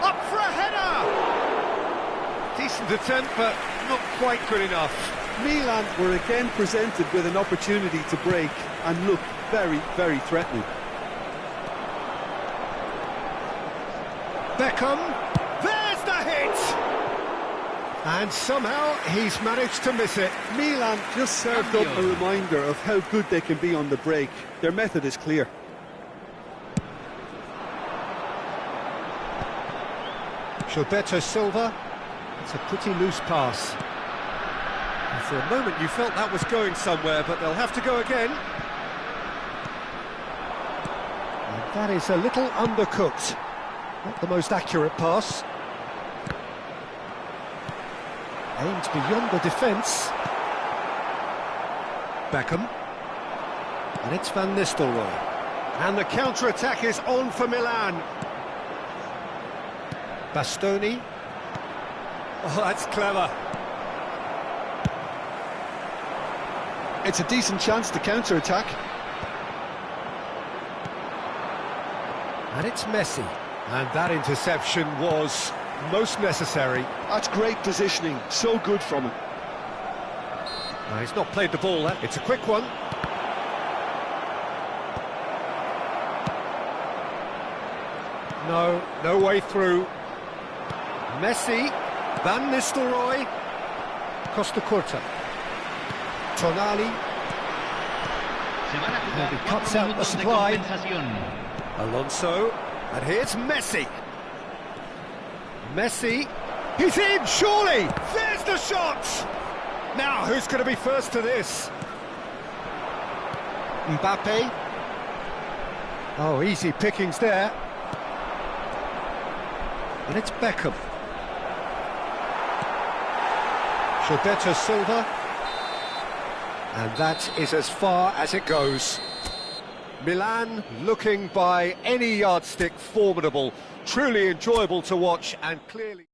Up for a header! Decent attempt, but not quite good enough. Milan were again presented with an opportunity to break and look very, very threatening. Beckham, there's the hit! And somehow he's managed to miss it. Milan just served up a reminder of how good they can be on the break. Their method is clear. Gilberto Silva, it's a pretty loose pass. And for a moment you felt that was going somewhere, but they'll have to go again. And that is a little undercooked. Not the most accurate pass. Aimed beyond the defence. Beckham. And it's Van Nistelrooy. And the counter-attack is on for Milan. Bastoni. Oh, that's clever. It's a decent chance to counter-attack. And it's Messi. And that interception was most necessary. That's great positioning, so good from him. Now, he's not played the ball there. It's a quick one. No way through. Messi, Van Nistelrooy, Costa Curta, Tonali, and he cuts out the supply. Alonso, and here's Messi. Messi, he's in, surely! There's the shot! Now, who's going to be first to this? Mbappe. Oh, easy pickings there. And it's Beckham. Gilberto Silva. And that is as far as it goes. Milan looking by any yardstick formidable, truly enjoyable to watch and clearly...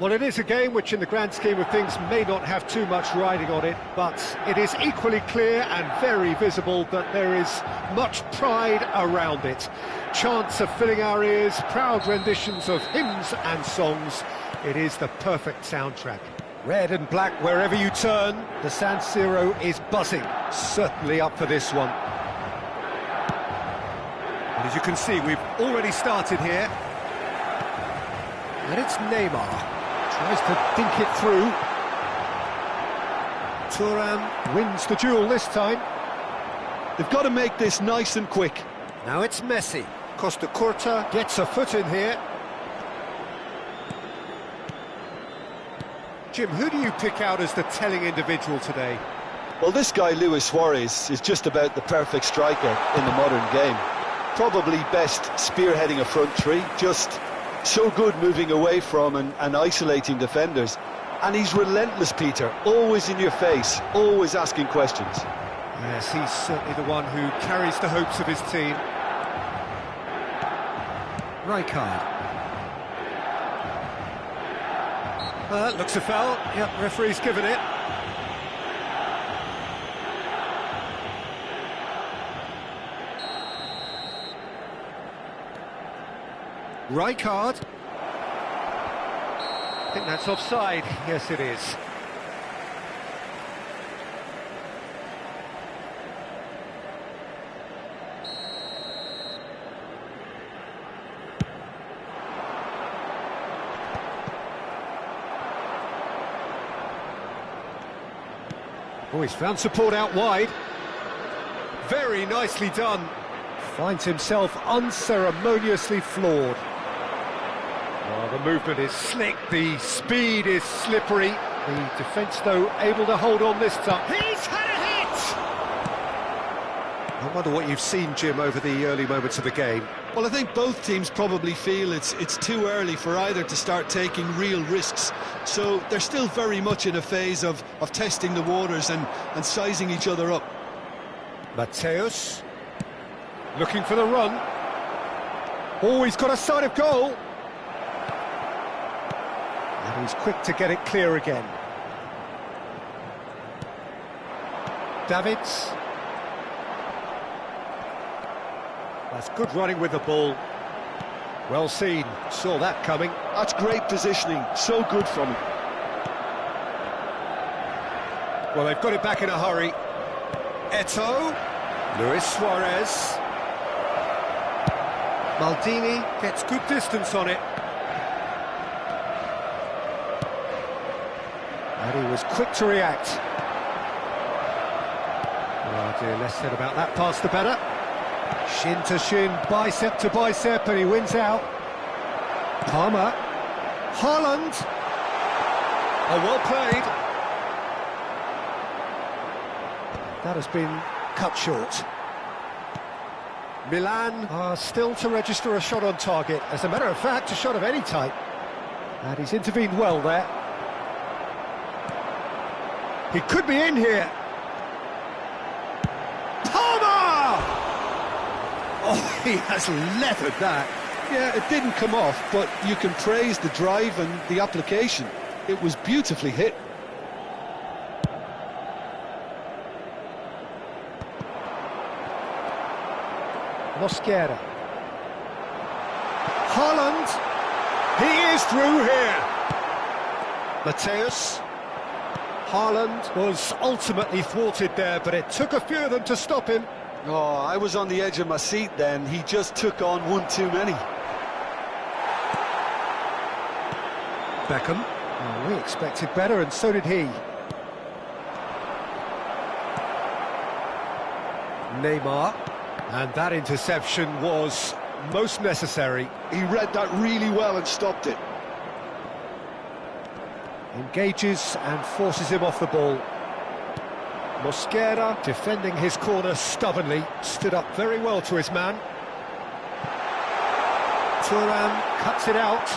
Well, it is a game which in the grand scheme of things may not have too much riding on it, but it is equally clear and very visible that there is much pride around it. Chants are filling our ears, proud renditions of hymns and songs. It is the perfect soundtrack. Red and black wherever you turn, the San Siro is buzzing, certainly up for this one. And as you can see, we've already started here. And it's Neymar. Tries to dink it through. Thuram wins the duel this time. They've got to make this nice and quick. Now it's Messi. Costa Curta gets a foot in here. Jim, who do you pick out as the telling individual today? Well, this guy, Luis Suarez, is just about the perfect striker in the modern game. Probably best spearheading a front three, just so good moving away from and isolating defenders. And he's relentless, Peter, always in your face, always asking questions. Yes, he's certainly the one who carries the hopes of his team. Rijkaard. Looks a foul. Yep, referee's given it. Rijkaard. I think that's offside. Yes, it is. Oh, he's found support out wide. Very nicely done. Finds himself unceremoniously floored. Oh, the movement is slick, the speed is slippery. The defence, though, able to hold on this time. He's had a hit! I wonder what you've seen, Jim, over the early moments of the game. Well, I think both teams probably feel it's too early for either to start taking real risks. So they're still very much in a phase of testing the waters and sizing each other up. Mateus, looking for the run. Oh, he's got a sight of goal. And he's quick to get it clear again. Davids. That's good running with the ball. Well seen, saw that coming. That's great positioning, so good from him. Well, they've got it back in a hurry. Eto'o, Luis Suarez. Maldini gets good distance on it. And he was quick to react. Oh dear, less said about that pass the better. Shin to shin, bicep to bicep, and he wins out. Palmer. Haaland. Oh, well played. That has been cut short. Milan are still to register a shot on target. As a matter of fact, a shot of any type. And he's intervened well there. He could be in here. Palmer! Oh, he has leathered that. Yeah, it didn't come off, but you can praise the drive and the application. It was beautifully hit. Mosquera. Haaland. He is through here. Mateus. Haaland was ultimately thwarted there, but it took a few of them to stop him. Oh, I was on the edge of my seat then. He just took on one too many. Beckham. Oh, we expected better, and so did he. Neymar. And that interception was most necessary. He read that really well and stopped it. Engages and forces him off the ball. Mosquera, defending his corner stubbornly, stood up very well to his man. Thuram cuts it out.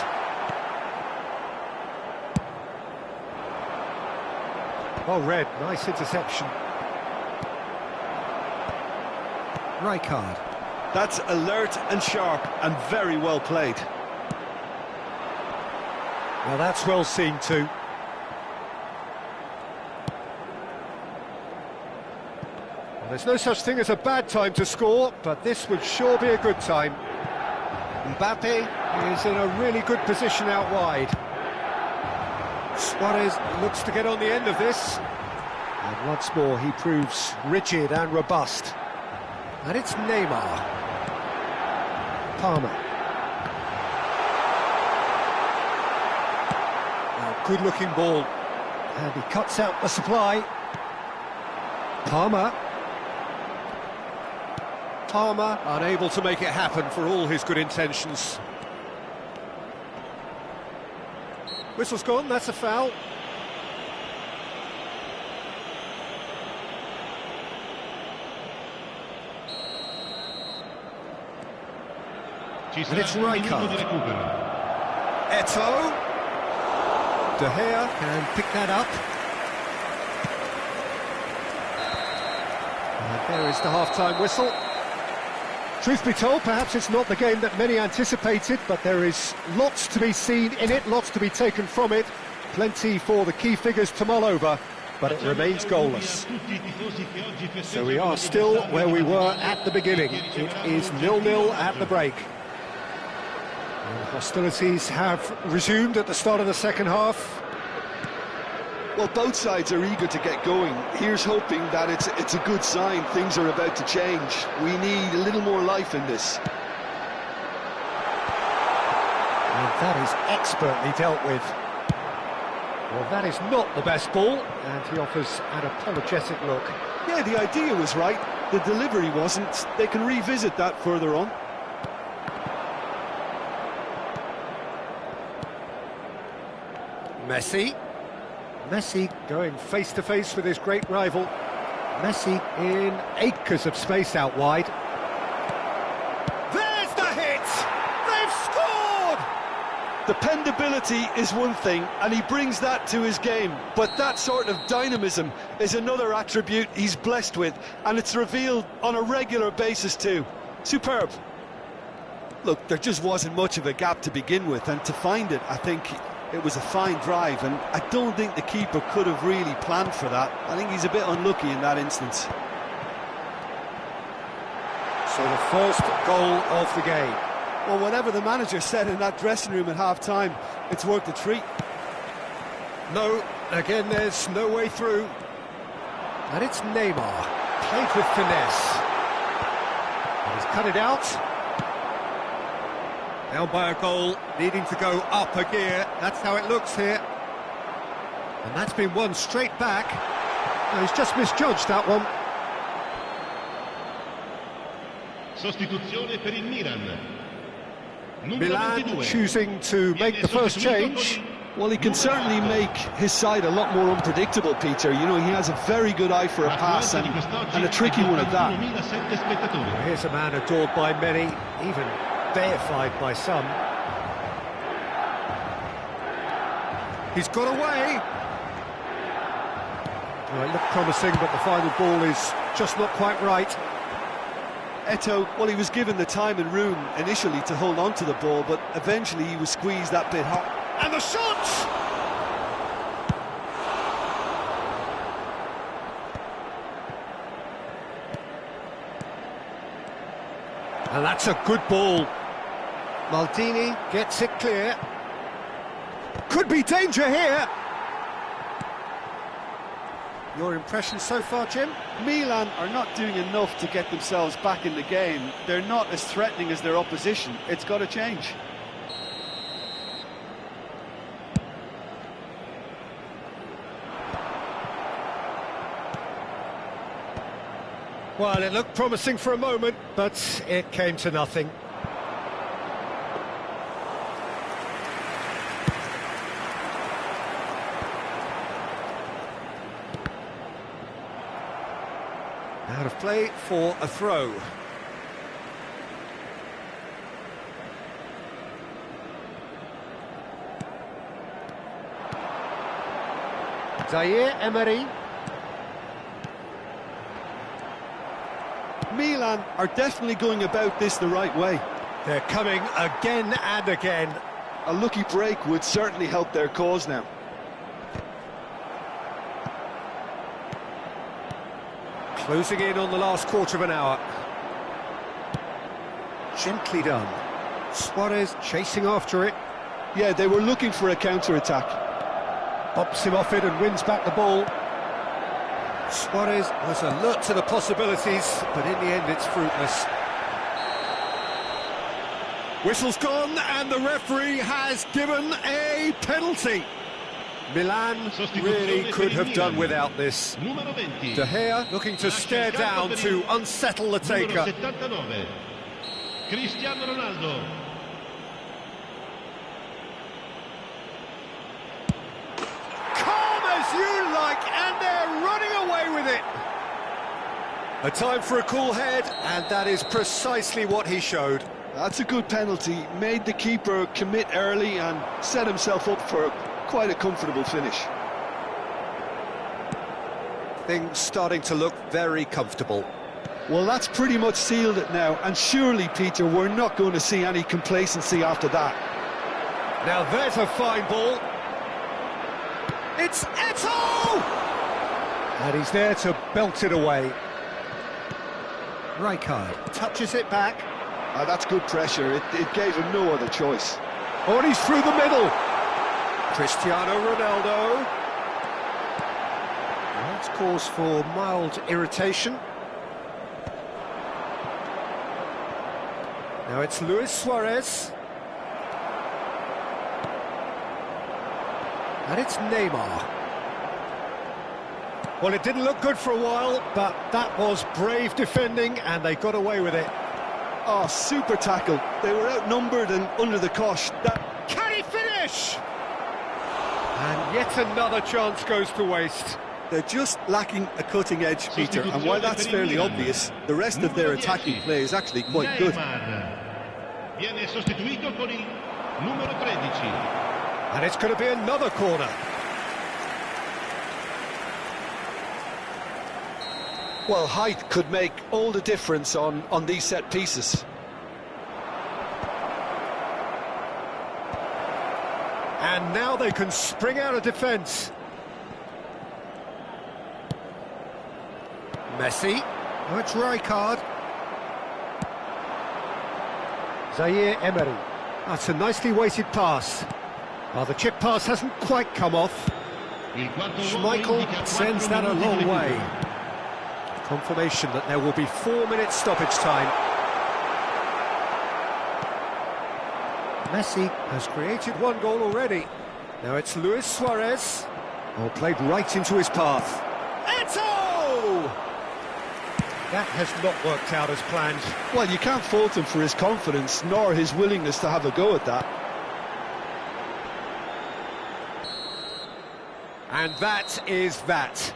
Oh, Red, nice interception. Rijkaard. That's alert and sharp and very well played. Well, that's well seen too. Well, there's no such thing as a bad time to score, but this would sure be a good time. Mbappe is in a really good position out wide. Suarez looks to get on the end of this. And once more he proves rigid and robust. And it's Neymar. Palmer. Now, good-looking ball. And he cuts out the supply. Palmer. Palmer unable to make it happen for all his good intentions. Whistle's gone, that's a foul. And it's Rijkaard. Eto'o. De Gea can pick that up. And there is the half-time whistle. Truth be told, perhaps it's not the game that many anticipated, but there is lots to be seen in it, lots to be taken from it. Plenty for the key figures to mull over, but it remains goalless. So we are still where we were at the beginning. It is 0-0 at the break. And hostilities have resumed at the start of the second half. Well, both sides are eager to get going. Here's hoping that it's a good sign. Things are about to change. We need a little more life in this. And that is expertly dealt with. Well, that is not the best ball, and he offers an apologetic look. Yeah, the idea was right. The delivery wasn't. They can revisit that further on. Messi. Messi going face-to-face with his great rival. Messi in acres of space out wide. There's the hit! They've scored! Dependability is one thing, and he brings that to his game. But that sort of dynamism is another attribute he's blessed with, and it's revealed on a regular basis too. Superb. Look, there just wasn't much of a gap to begin with, and to find it, I think it was a fine drive, and I don't think the keeper could have really planned for that. I think he's a bit unlucky in that instance. So the first goal of the game. Well, whatever the manager said in that dressing room at half-time, it's worth the treat. No, again, there's no way through. And it's Neymar, played with finesse. And he's cut it out. Down by a goal, needing to go up a gear. That's how it looks here. And that's been won straight back. No, he's just misjudged that one. Sostituzione per il Milan. Numero Milan 22. choosing to make the first change. Well, he can certainly make his side a lot more unpredictable, Peter. You know, he has a very good eye for a pass and a tricky one at that. Here's a man adored by many, even deified by some. He's got away. Well, it looked promising, but the final ball is just not quite right. Eto'o, well, he was given the time and room initially to hold on to the ball, but eventually he was squeezed that bit hard. And the shot! And that's a good ball. Maldini gets it clear. Could be danger here. Your impression so far, Jim? Milan are not doing enough to get themselves back in the game. They're not as threatening as their opposition. It's got to change. Well, it looked promising for a moment, but it came to nothing. Out of play for a throw. Zaire Emery. Milan are definitely going about this the right way. They're coming again and again. A lucky break would certainly help their cause now. Closing in on the last quarter of an hour. Gently done. Suarez chasing after it. Yeah, they were looking for a counter-attack. Bops him off it and wins back the ball. Suarez was alert to the possibilities, but in the end it's fruitless. Whistle's gone and the referee has given a penalty. Milan really could have done without this. De Gea looking to stare down to unsettle the taker. Cristiano Ronaldo. Calm as you like, and they're running away with it. A time for a cool head, and that is precisely what he showed. That's a good penalty. Made the keeper commit early and set himself up for quite a comfortable finish. Things starting to look very comfortable. Well, that's pretty much sealed it now, and surely, Peter, we're not going to see any complacency after that. Now there's a fine ball. It's Eto'o! And he's there to belt it away. Rijkaard touches it back. That's good pressure. It gave him no other choice. Oh, and he's through the middle. Cristiano Ronaldo. That's cause for mild irritation. Now it's Luis Suarez. And it's Neymar. Well, it didn't look good for a while, but that was brave defending, and they got away with it. Oh, super tackle. They were outnumbered and under the cosh. Can he finish? And yet another chance goes to waste. They're just lacking a cutting edge, Peter, and while that's fairly obvious, the rest of their attacking play is actually quite good. Viene sostituito con il numero 13. And it's going to be another corner. Well, height could make all the difference on these set pieces. And now they can spring out of defence. Messi. Oh, it's Rijkaard. Zaire Emery. That's a nicely weighted pass. Well, the chip pass hasn't quite come off. Schmeichel sends that a long way. Confirmation that there will be 4 minutes stoppage time. Messi has created one goal already. Now it's Luis Suarez. Oh, played right into his path. Eto! That has not worked out as planned. Well, you can't fault him for his confidence, nor his willingness to have a go at that. And that is that.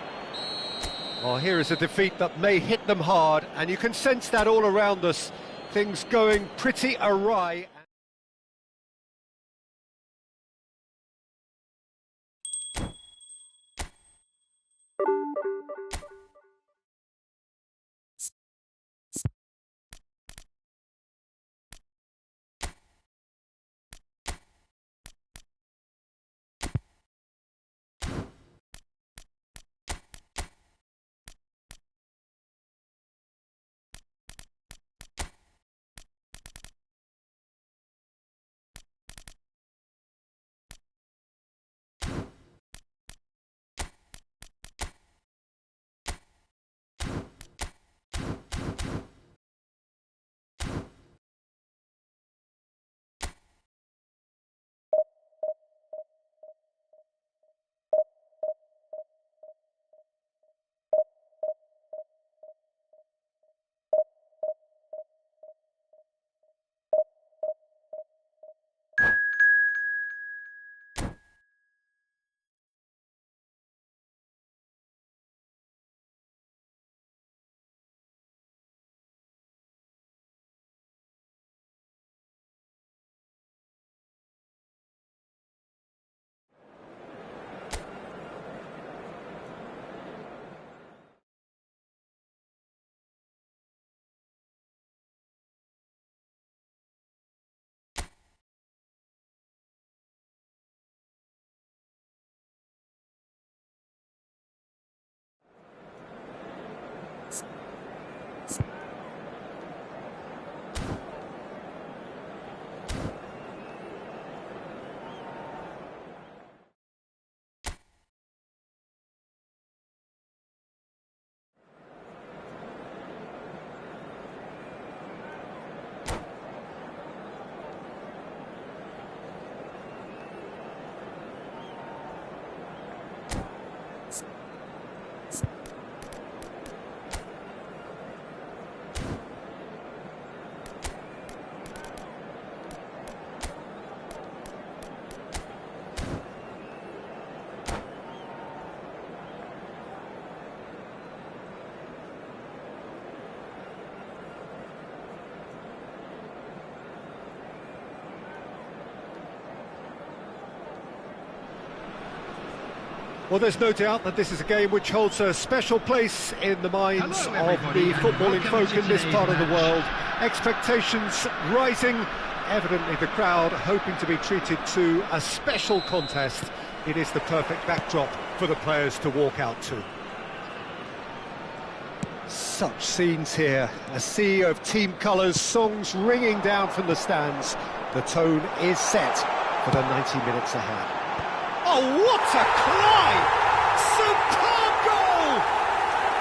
Well, here is a defeat that may hit them hard, and you can sense that all around us. Things going pretty awry. Well, there's no doubt that this is a game which holds a special place in the minds of the footballing folk in this part of the world. Expectations rising, evidently the crowd hoping to be treated to a special contest. It is the perfect backdrop for the players to walk out to. Such scenes here, a sea of team colours, songs ringing down from the stands. The tone is set for the 90 minutes ahead. Oh, what a climb! Superb goal!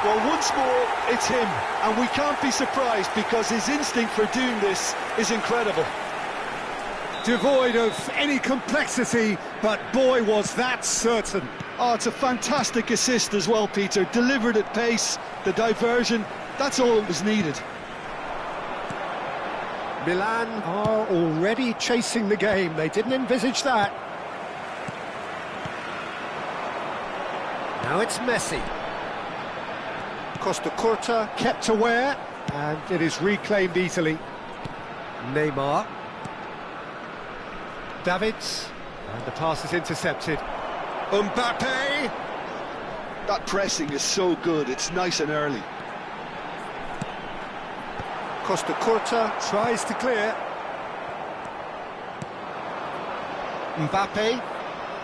Well, once more, it's him, and we can't be surprised because his instinct for doing this is incredible. Devoid of any complexity, but boy, was that certain. Oh, it's a fantastic assist as well, Peter. Delivered at pace, the diversion, that's all that was needed. Milan are already chasing the game. They didn't envisage that. Now it's Messi. Costa Curta kept aware, and it is reclaimed easily. Neymar. Davids, and the pass is intercepted. Mbappe. That pressing is so good, it's nice and early. Costa Curta tries to clear. Mbappe.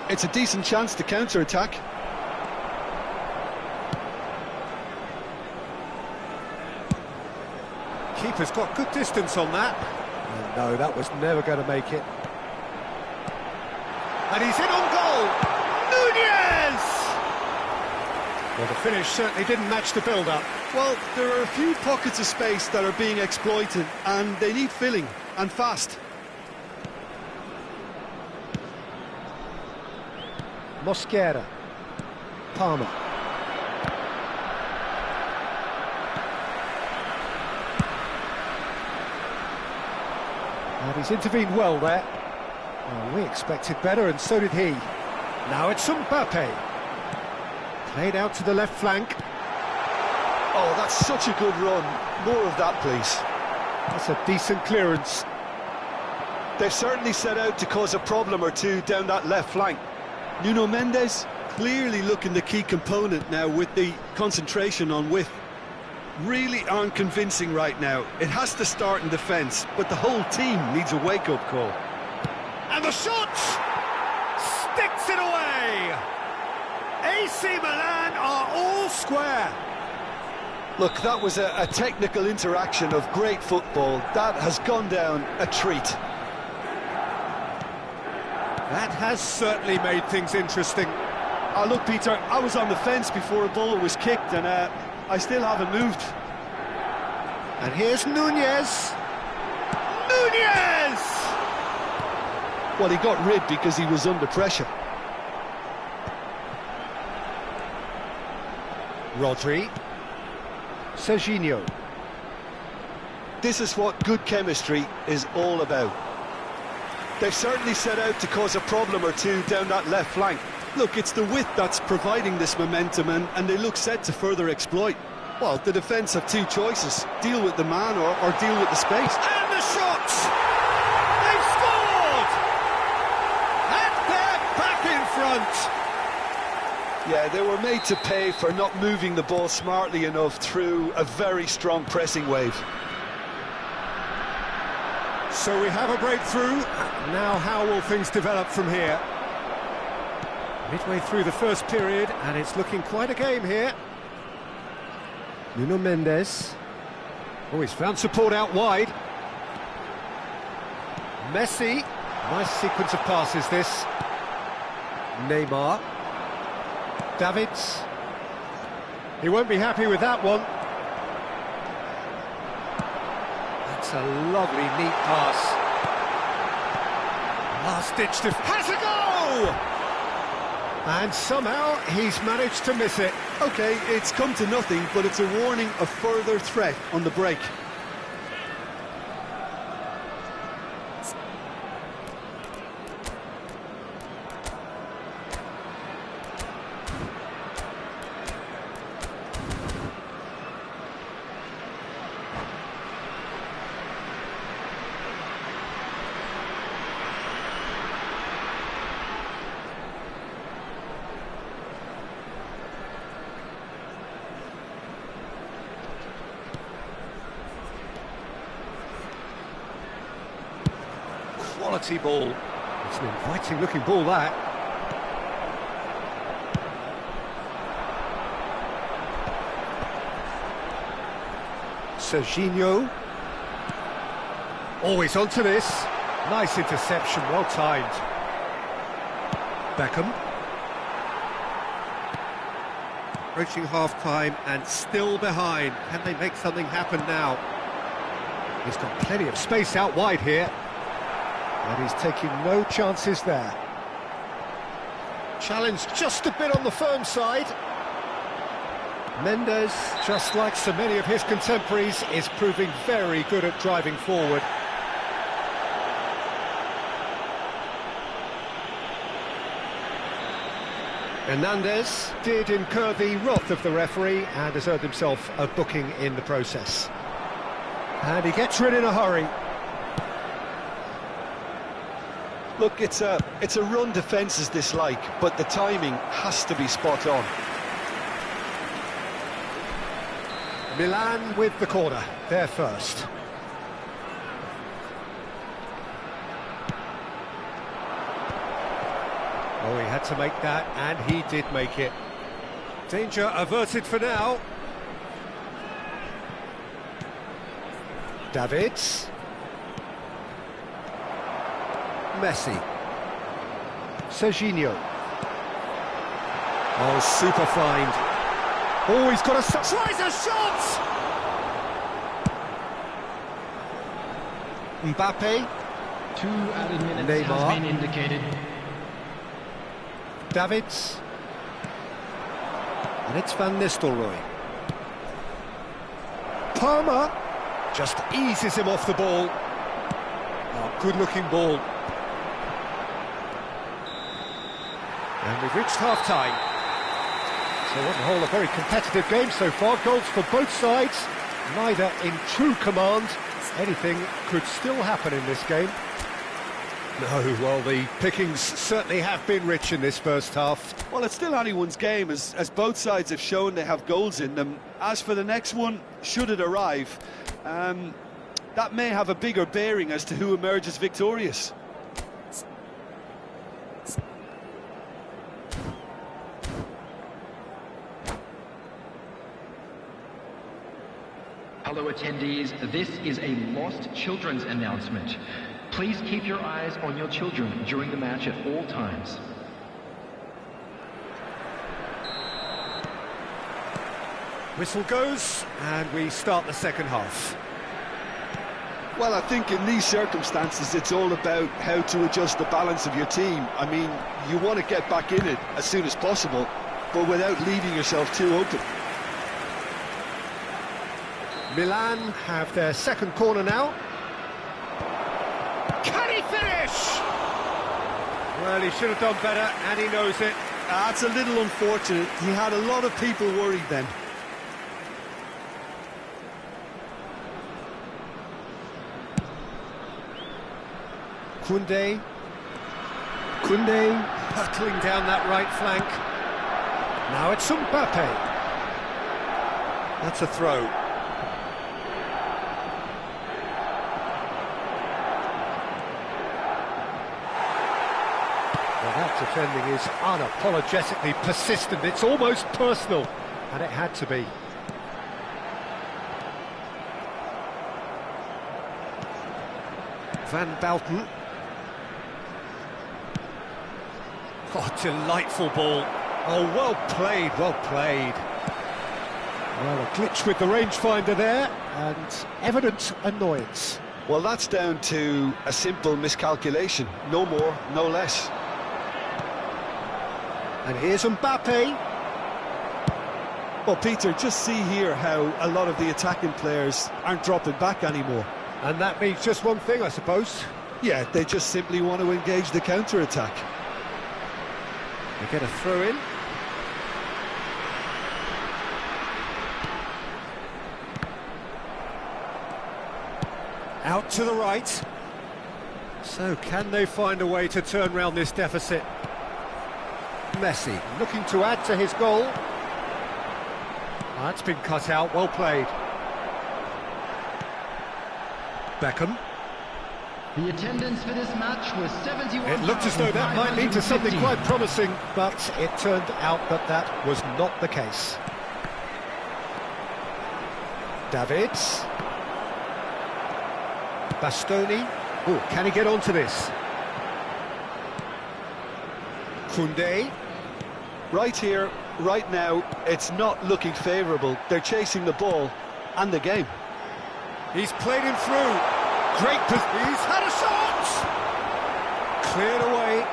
It's a decent chance to counter-attack. Keeper's got good distance on that. No, that was never going to make it. And he's in on goal! Nunez! Well, the finish certainly didn't match the build-up. Well, there are a few pockets of space that are being exploited, and they need filling, and fast. Mosquera. Palmer. And he's intervened well there. Well, we expected better, and so did he. Now it's Mbappe. Played out to the left flank. Oh, that's such a good run. More of that, please. That's a decent clearance. They've certainly set out to cause a problem or two down that left flank. Nuno Mendes clearly looking the key component now with the concentration on width. Really aren't convincing right now. It has to start in defence, but the whole team needs a wake-up call. And the shot! Sticks it away! AC Milan are all square. Look, that was a technical interaction of great football. That has gone down a treat. That has certainly made things interesting. Look, Peter, I was on the fence before a ball was kicked, and I still haven't moved. And here's Nunez. Nunez! Well, he got rid because he was under pressure. Rodri. Serginho. This is what good chemistry is all about. They've certainly set out to cause a problem or two down that left flank. Look, it's the width that's providing this momentum, and they look set to further exploit. Well, the defence have two choices: deal with the man or deal with the space. And the shot! They've scored! And they're back in front! Yeah, they were made to pay for not moving the ball smartly enough through a very strong pressing wave. So we have a breakthrough. Now how will things develop from here? Midway through the first period, and it's looking quite a game here. Nuno Mendes. Oh, he's found support out wide. Messi. Nice sequence of passes, this. Neymar. Davids. He won't be happy with that one. That's a lovely, neat pass. Last-ditch has a go! And somehow he's managed to miss it. OK, it's come to nothing, but it's a warning of further threat on the break. Quality ball. It's an inviting looking ball, that. Serginho. Always onto this. Nice interception, well timed. Beckham. Approaching half-time and still behind. Can they make something happen now? He's got plenty of space out wide here. And he's taking no chances there. Challenge just a bit on the firm side. Mendes, just like so many of his contemporaries, is proving very good at driving forward. Hernandez did incur the wrath of the referee and has earned himself a booking in the process. And he gets rid in a hurry. Look, it's a run defence is dislike, but the timing has to be spot on. Milan with the corner, they're first. Oh, he had to make that, and he did make it. Danger averted for now. Davids. Messi. Serginho. Oh, super find. Oh, he's got a... Tries a shot! Mbappe. 2 added minutes Neymar. has been indicated. Davids. And it's Van Nistelrooy. Palmer just eases him off the ball. Oh, good-looking ball. And we've reached half-time. So on the whole, a very competitive game so far. Goals for both sides, neither in true command. Anything could still happen in this game. No, well, the pickings certainly have been rich in this first half. Well, it's still anyone's game, as both sides have shown they have goals in them. As for the next one, should it arrive, that may have a bigger bearing as to who emerges victorious. Hello attendees, this is a Lost Children's announcement. Please keep your eyes on your children during the match at all times. Whistle goes, and we start the second half. Well, I think in these circumstances it's all about how to adjust the balance of your team. I mean, you want to get back in it as soon as possible, but without leaving yourself too open. Milan have their second corner now. Can he finish? Well, he should have done better, and he knows it. That's a little unfortunate. He had a lot of people worried then. Koundé hurtling down that right flank. Now it's Mbappe. That's a throw. Well, that defending is unapologetically persistent. It's almost personal, and it had to be. Van Balten. Oh, delightful ball. Oh, well played, well played. Well, a glitch with the rangefinder there, and evident annoyance. Well, that's down to a simple miscalculation. No more, no less. And here's Mbappe. Well, Peter, just see here how a lot of the attacking players aren't dropping back anymore. And that means just one thing, I suppose. Yeah, they just simply want to engage the counter-attack. They get a throw in. Out to the right. So can they find a way to turn round this deficit? Messi looking to add to his goal. That's been cut out, well played. Beckham. The attendance for this match was 71. It looked as though that might lead to something quite promising, but it turned out that that was not the case. Davids. Bastoni. Oh, can he get onto this? Koundé. Right here, right now, it's not looking favourable. They're chasing the ball and the game. He's played him through. Great position. He's had a shot! Cleared away.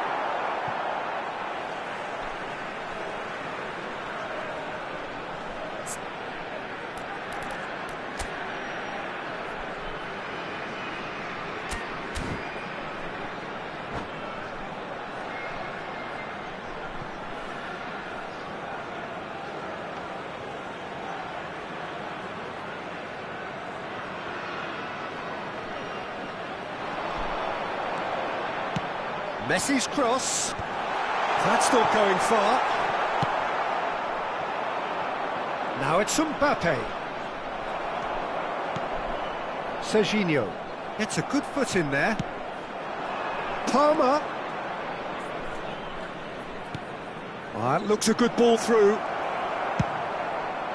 Messi's cross. That's not going far. Now it's Mbappe. Serginho gets a good foot in there. Palmer. Well, that looks a good ball through.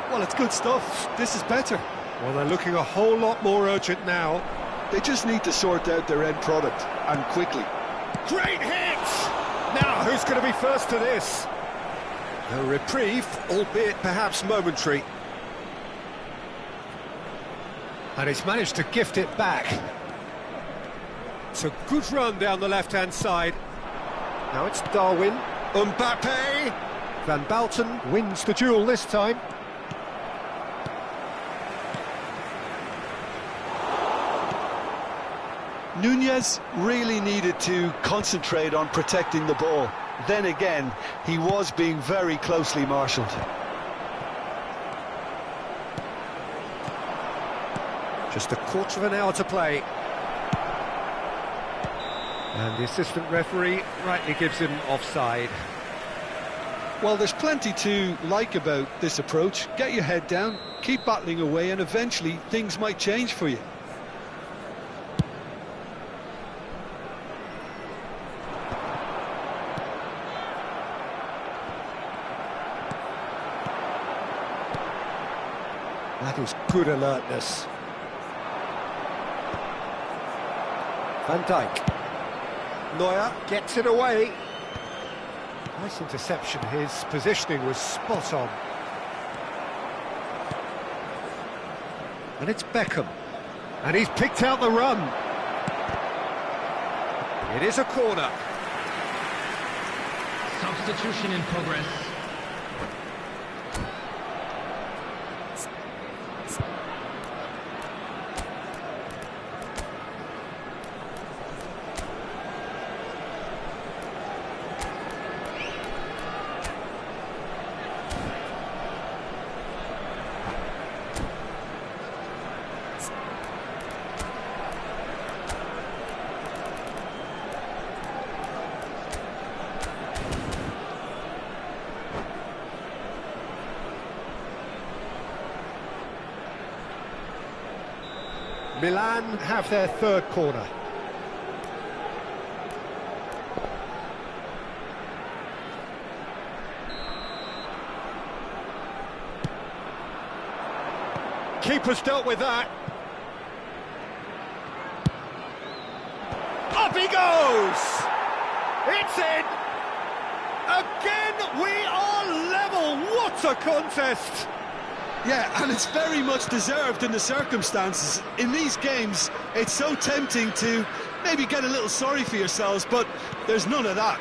Well, it's good stuff. This is better. Well, they're looking a whole lot more urgent now. They just need to sort out their end product, and quickly. Great hit! Now, who's going to be first to this? A reprieve, albeit perhaps momentary. And he's managed to gift it back. It's a good run down the left-hand side. Now it's Darwin. Mbappe! Van Balten wins the duel this time. Nunez really needed to concentrate on protecting the ball. Then again, he was being very closely marshalled. Just a quarter of an hour to play. And the assistant referee rightly gives him offside. Well, there's plenty to like about this approach. Get your head down, keep battling away, and eventually things might change for you. That is good alertness. Van Dijk. Neuer gets it away. Nice interception. His positioning was spot on. And it's Beckham. And he's picked out the run. It is a corner. Substitution in progress. Milan have their third corner. Keeper's dealt with that. Up he goes! It's in! Again, we are level! What a contest! Yeah, and it's very much deserved in the circumstances. In these games, it's so tempting to maybe get a little sorry for yourselves, but there's none of that.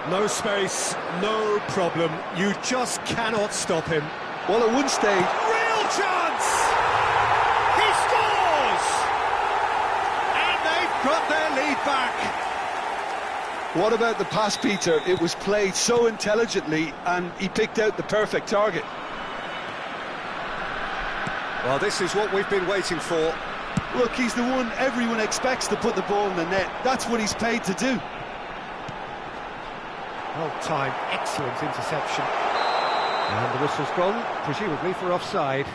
No space, no problem. You just cannot stop him. Well, at one stage... Real chance! He scores! And they've got their lead back. What about the pass, Peter? It was played so intelligently, and he picked out the perfect target. Well, this is what we've been waiting for. Look, he's the one everyone expects to put the ball in the net. That's what he's paid to do. Well-timed, excellent interception. And the whistle's gone, presumably for offside.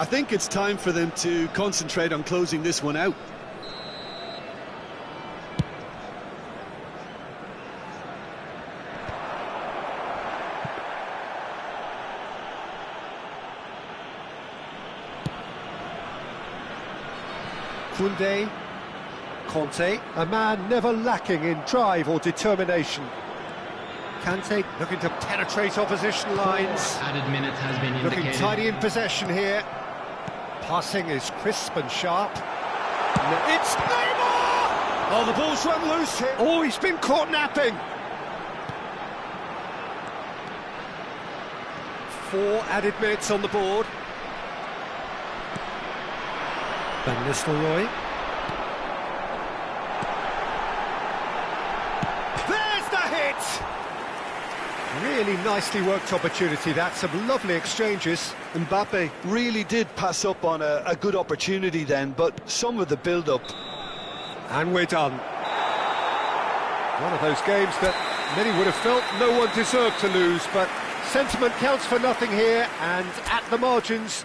I think it's time for them to concentrate on closing this one out. Koundé, Conte, a man never lacking in drive or determination. Kante looking to penetrate opposition lines. Added minutes has been indicated. Looking tidy in possession here. Passing is crisp and sharp. It's Neymar! Oh, the ball's run loose here. Oh, he's been caught napping. 4 added minutes on the board. Van Nistelrooy. There's the hit! Really nicely worked opportunity, that. Some lovely exchanges. Mbappe really did pass up on a good opportunity then, but some of the build-up. And we're done. One of those games that many would have felt no one deserved to lose, but sentiment counts for nothing here, and at the margins...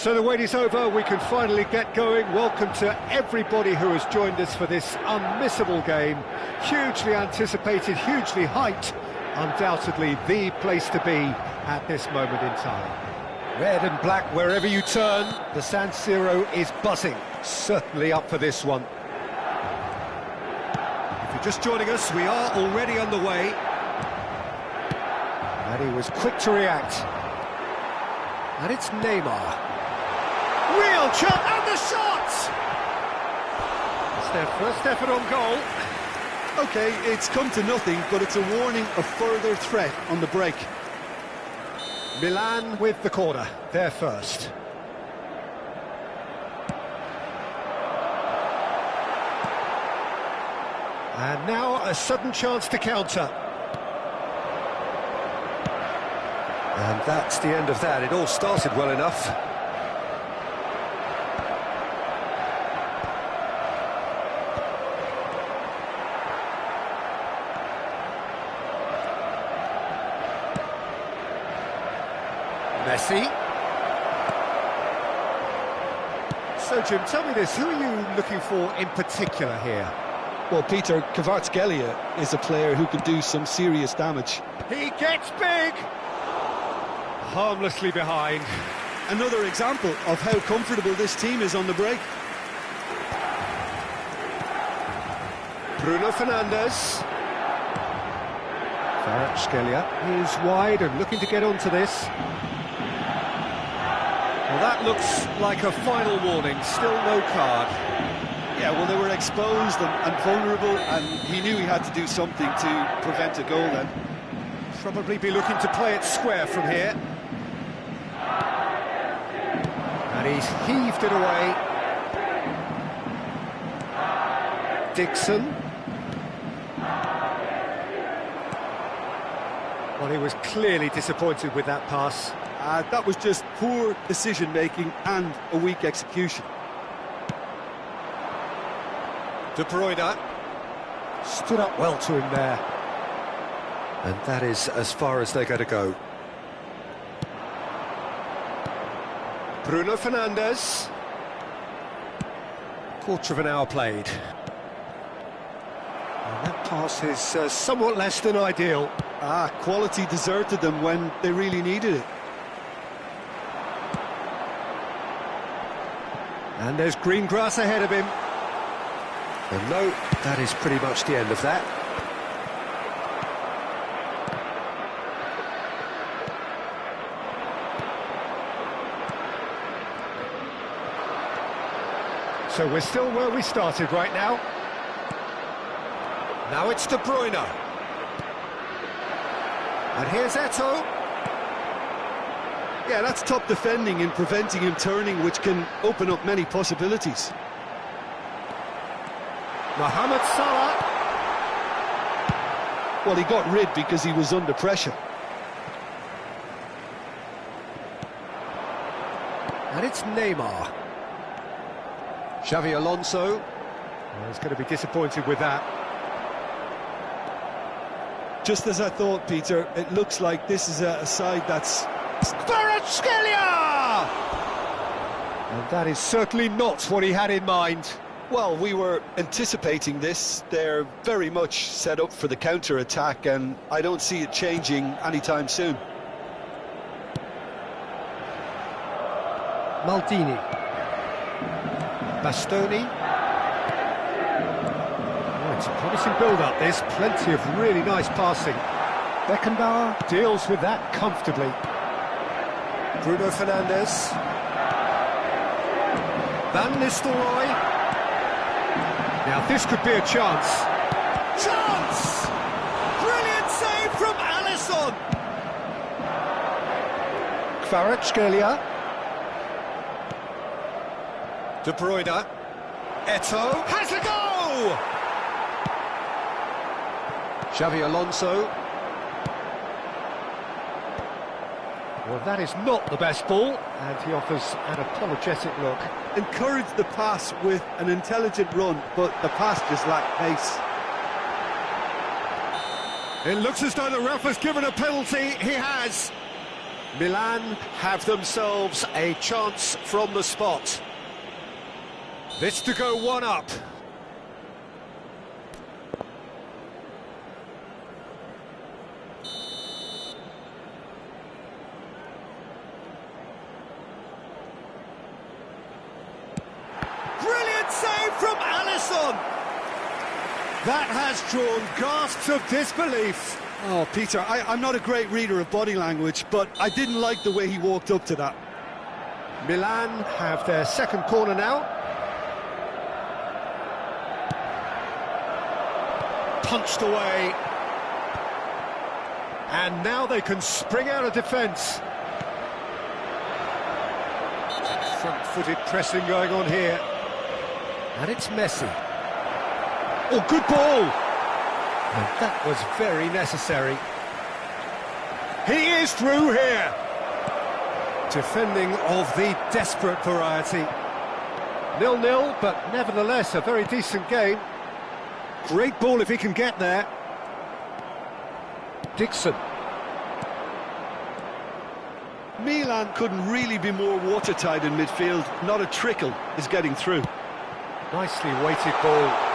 So the wait is over, we can finally get going. Welcome to everybody who has joined us for this unmissable game. Hugely anticipated, hugely hyped. Undoubtedly the place to be at this moment in time. Red and black wherever you turn, the San Siro is buzzing. Certainly up for this one. If you're just joining us, we are already on the way. And he was quick to react. And it's Neymar. Real chance, and the shot! It's their first effort on goal. OK, it's come to nothing, but it's a warning of further threat on the break. Milan with the corner, they're first. And now a sudden chance to counter. And that's the end of that. It all started well enough. Messi. So, Jim, tell me this, who are you looking for in particular here? Well, Peter, Kvaratskhelia is a player who can do some serious damage. He gets big! Harmlessly behind. Another example of how comfortable this team is on the break. Bruno Fernandes. Kvaratskhelia is wide and looking to get onto this. Well, that looks like a final warning, still no card. Yeah, well, they were exposed and vulnerable, and he knew he had to do something to prevent a goal then. Probably be looking to play it square from here. And he's heaved it away. Dixon. Well, he was clearly disappointed with that pass. That was just poor decision-making and a weak execution. De Bruyne stood up well to him there. And that is as far as they're going to go. Bruno Fernandes. Quarter of an hour played. And that pass is somewhat less than ideal. Quality deserted them when they really needed it. And there's green grass ahead of him. And no, that is pretty much the end of that. So we're still where we started right now. Now it's De Bruyne. And here's Eto'o. Yeah, that's top defending and preventing him turning, which can open up many possibilities. Mohamed Salah. Well, he got rid because he was under pressure. And it's Neymar. Xavi Alonso. Well, he's going to be disappointed with that. Just as I thought, Peter, it looks like this is a side that's... Kvaratskhelia! And that is certainly not what he had in mind. Well, we were anticipating this. They're very much set up for the counter-attack, and I don't see it changing anytime soon. Maldini. Bastoni. Oh, it's a promising build-up, this. Plenty of really nice passing. Pekanbaru deals with that comfortably. Bruno Fernandes. Van Nistelrooy. Now this could be a chance. Chance! Brilliant save from Alisson. Kvaratskhelia. De Bruyne. Eto'o has a go! Xavi Alonso. Well, that is not the best ball, and he offers an apologetic look. Encouraged the pass with an intelligent run, but the pass just lacked pace. It looks as though the ref has given a penalty. He has. Milan have themselves a chance from the spot. This to go one up. Brilliant save from Alisson! That has drawn gasps of disbelief. Oh, Peter, I'm not a great reader of body language, but I didn't like the way he walked up to that. Milan have their second corner now. Punched away. And now they can spring out of defence. Front-footed pressing going on here. And it's Messi. Oh, good ball! And that was very necessary. He is through here. Defending of the desperate variety. 0-0, but nevertheless a very decent game. Great ball if he can get there. Dixon. Milan couldn't really be more watertight in midfield. Not a trickle is getting through. Nicely weighted ball.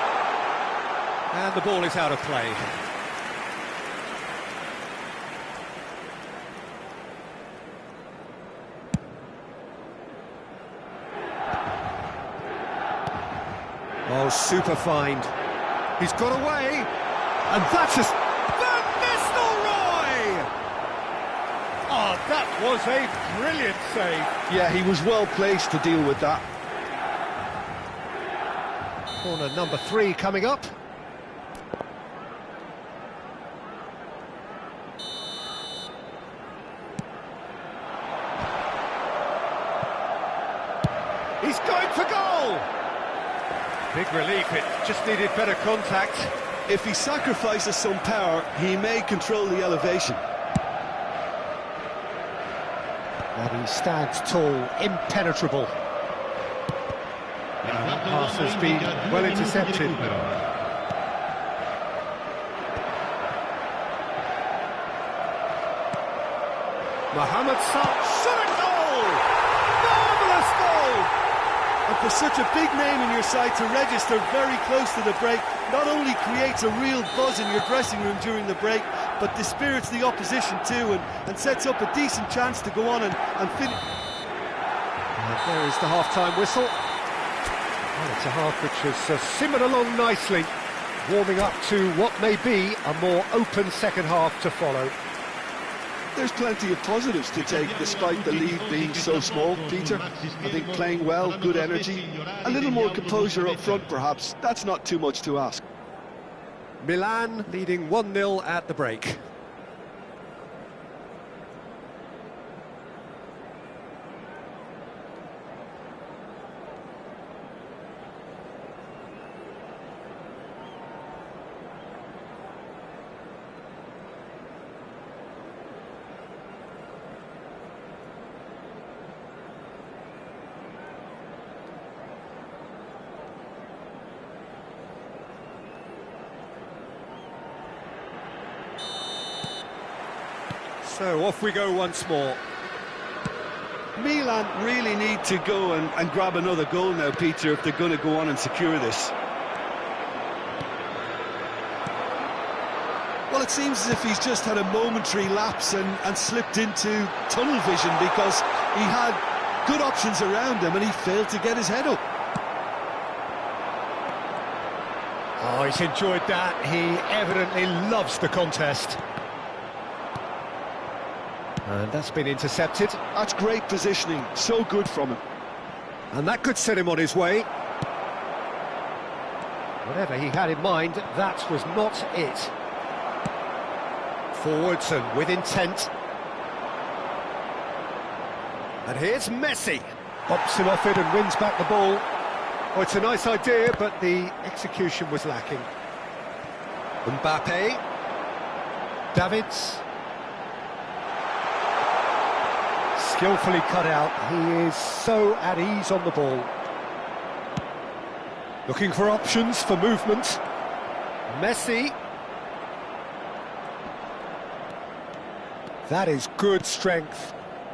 And the ball is out of play. Oh, super find. He's got away. And that's a... Van Nistelrooy! Oh, that was a brilliant save. Yeah, he was well placed to deal with that. Corner number 3 coming up. He's going for goal! Big relief, it just needed better contact. If he sacrifices some power, he may control the elevation. And he stands tall, impenetrable. That pass has been well intercepted. Mohamed Salah, goal! Marvellous goal! And for such a big name in your side to register very close to the break, not only creates a real buzz in your dressing room during the break, but dispirits the opposition too, and sets up a decent chance to go on and finish. And there is the half-time whistle. Well, it's a half which has simmered along nicely, warming up to what may be a more open second half to follow. There's plenty of positives to take despite the lead being so small, Peter. I think playing well, good energy, a little more composure up front perhaps, that's not too much to ask. Milan leading 1-0 at the break. So off we go once more. Milan really need to go and grab another goal now, Peter, if they're going to go on and secure this. Well, it seems as if he's just had a momentary lapse and slipped into tunnel vision because he had good options around him and he failed to get his head up. Oh, he's enjoyed that. He evidently loves the contest. And that's been intercepted. That's great positioning, so good from him. And that could set him on his way. Whatever he had in mind, that was not it. Forwards and with intent. And here's Messi. Bops him off it and wins back the ball. Oh, it's a nice idea, but the execution was lacking. Mbappe. Davids. Skillfully cut out. He is so at ease on the ball. Looking for options for movement. Messi. That is good strength.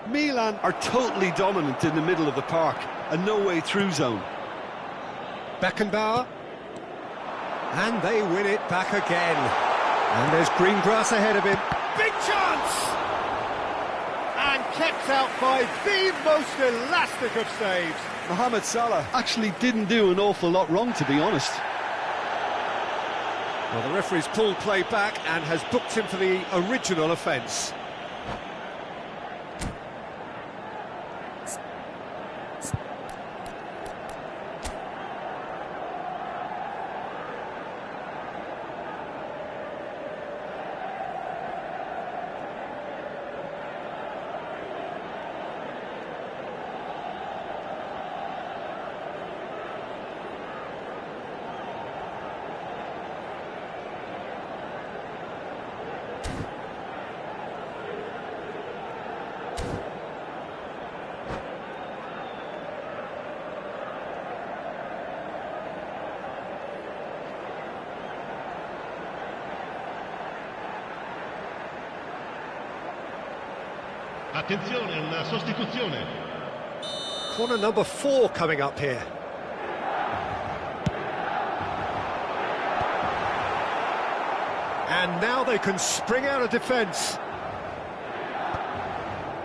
Milan are totally dominant in the middle of the park, a no-way through zone. Pekanbaru. And they win it back again. And there's green grass ahead of him. Big chance! And kept out by the most elastic of saves. Mohamed Salah actually didn't do an awful lot wrong, to be honest. Well, the referee's pulled play back and has booked him for the original offence. Attenzione, una sostituzione. Corner number 4 coming up here. And now they can spring out of defence.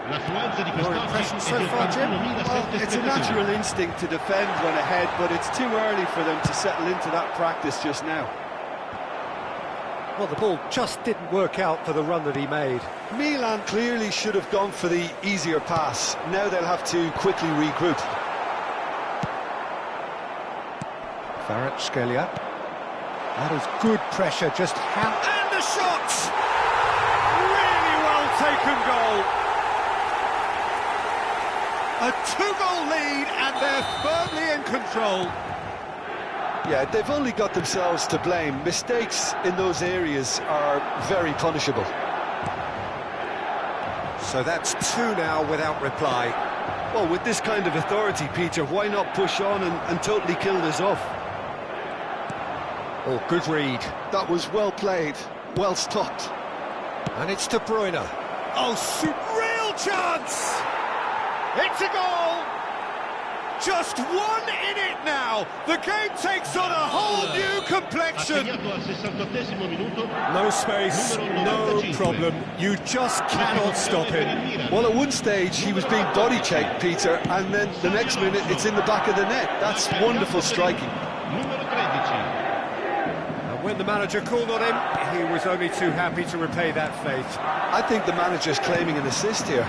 L'affluenza di Your impression so quest'oggi far, Jim? Well, it's a natural instinct to defend when ahead, but it's too early for them to settle into that practice just now. Well, the ball just didn't work out for the run that he made. Milan clearly should have gone for the easier pass. Now they'll have to quickly regroup. Kvaratskhelia. That is good pressure, just how... And the shot! Really well taken goal. A 2-goal lead and they're firmly in control. Yeah, they've only got themselves to blame. Mistakes in those areas are very punishable. So that's 2 now without reply. Well, with this kind of authority, Peter, why not push on and totally kill this off? Oh, good read. That was well played, well stopped. And it's De Bruyne. Oh, real chance! It's a goal! Just 1 in it now! The game takes on a whole new complexion! Assegnato al 68esimo minuto. No space, no problem. You just cannot stop him. Well, at one stage he was being body checked, Peter, and then the next minute it's in the back of the net. That's wonderful striking. Numero 13. And when the manager called on him, he was only too happy to repay that faith. I think the manager's claiming an assist here.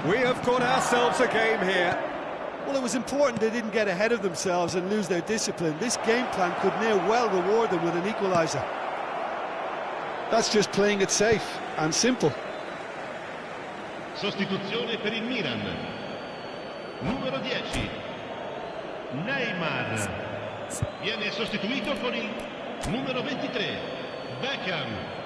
We have got ourselves a game here. Well, it was important they didn't get ahead of themselves and lose their discipline. This game plan could near well reward them with an equaliser. That's just playing it safe and simple. Sostituzione per il Milan. Numero 10. Neymar. Viene sostituito con il numero 23. Beckham.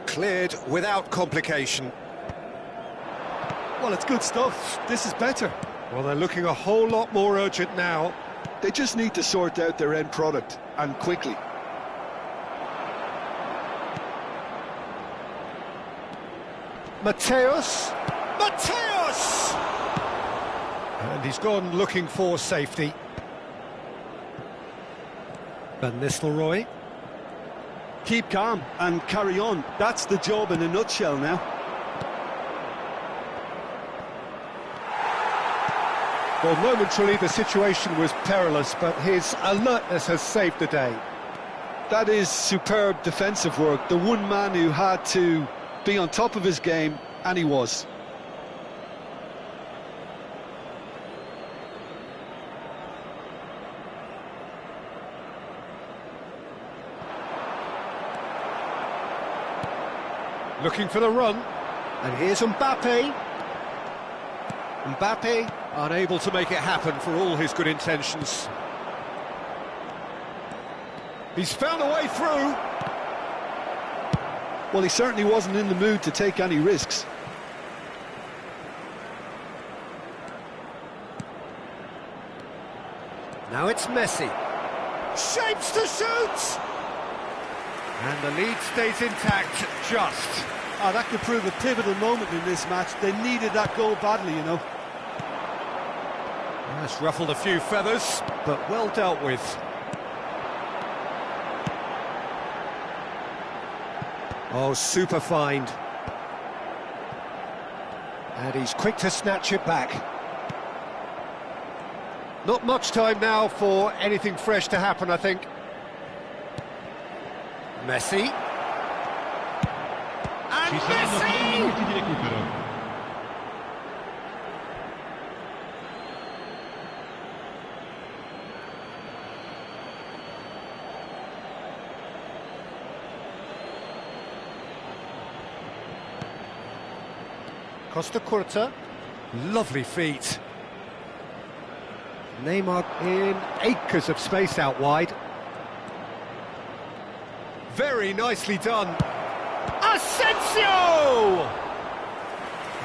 Cleared without complication. Well, it's good stuff. This is better. Well, they're looking a whole lot more urgent now. They just need to sort out their end product, and quickly. Mateus! And he's gone looking for safety. Van Nistelrooy. Keep calm and carry on. That's the job in a nutshell now. Well, momentarily the situation was perilous, but his alertness has saved the day. That is superb defensive work. The one man who had to be on top of his game, and he was. Looking for the run, and here's Mbappe. Mbappe unable to make it happen for all his good intentions. He's found a way through. Well, he certainly wasn't in the mood to take any risks. Now it's Messi. Shapes to shoot! And the lead stays intact, just. Ah, that could prove a pivotal moment in this match. They needed that goal badly, you know. That's ruffled a few feathers, but well dealt with. Oh, super find. And he's quick to snatch it back. Not much time now for anything fresh to happen, I think. Messi. And Ci saranno 3 Messi! minuti di recupero. Costa Curta. Lovely feet. Neymar in acres of space out wide. Very nicely done. Asensio!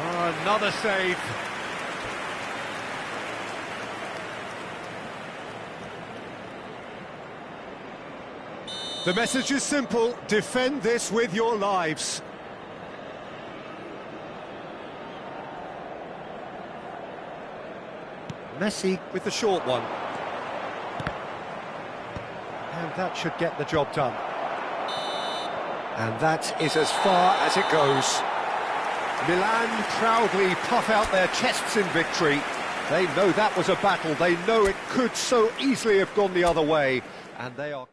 Oh, another save. The message is simple: defend this with your lives. Messi with the short one. And that should get the job done. And that is as far as it goes. Milan proudly puff out their chests in victory. They know that was a battle. They know it could so easily have gone the other way. And they are...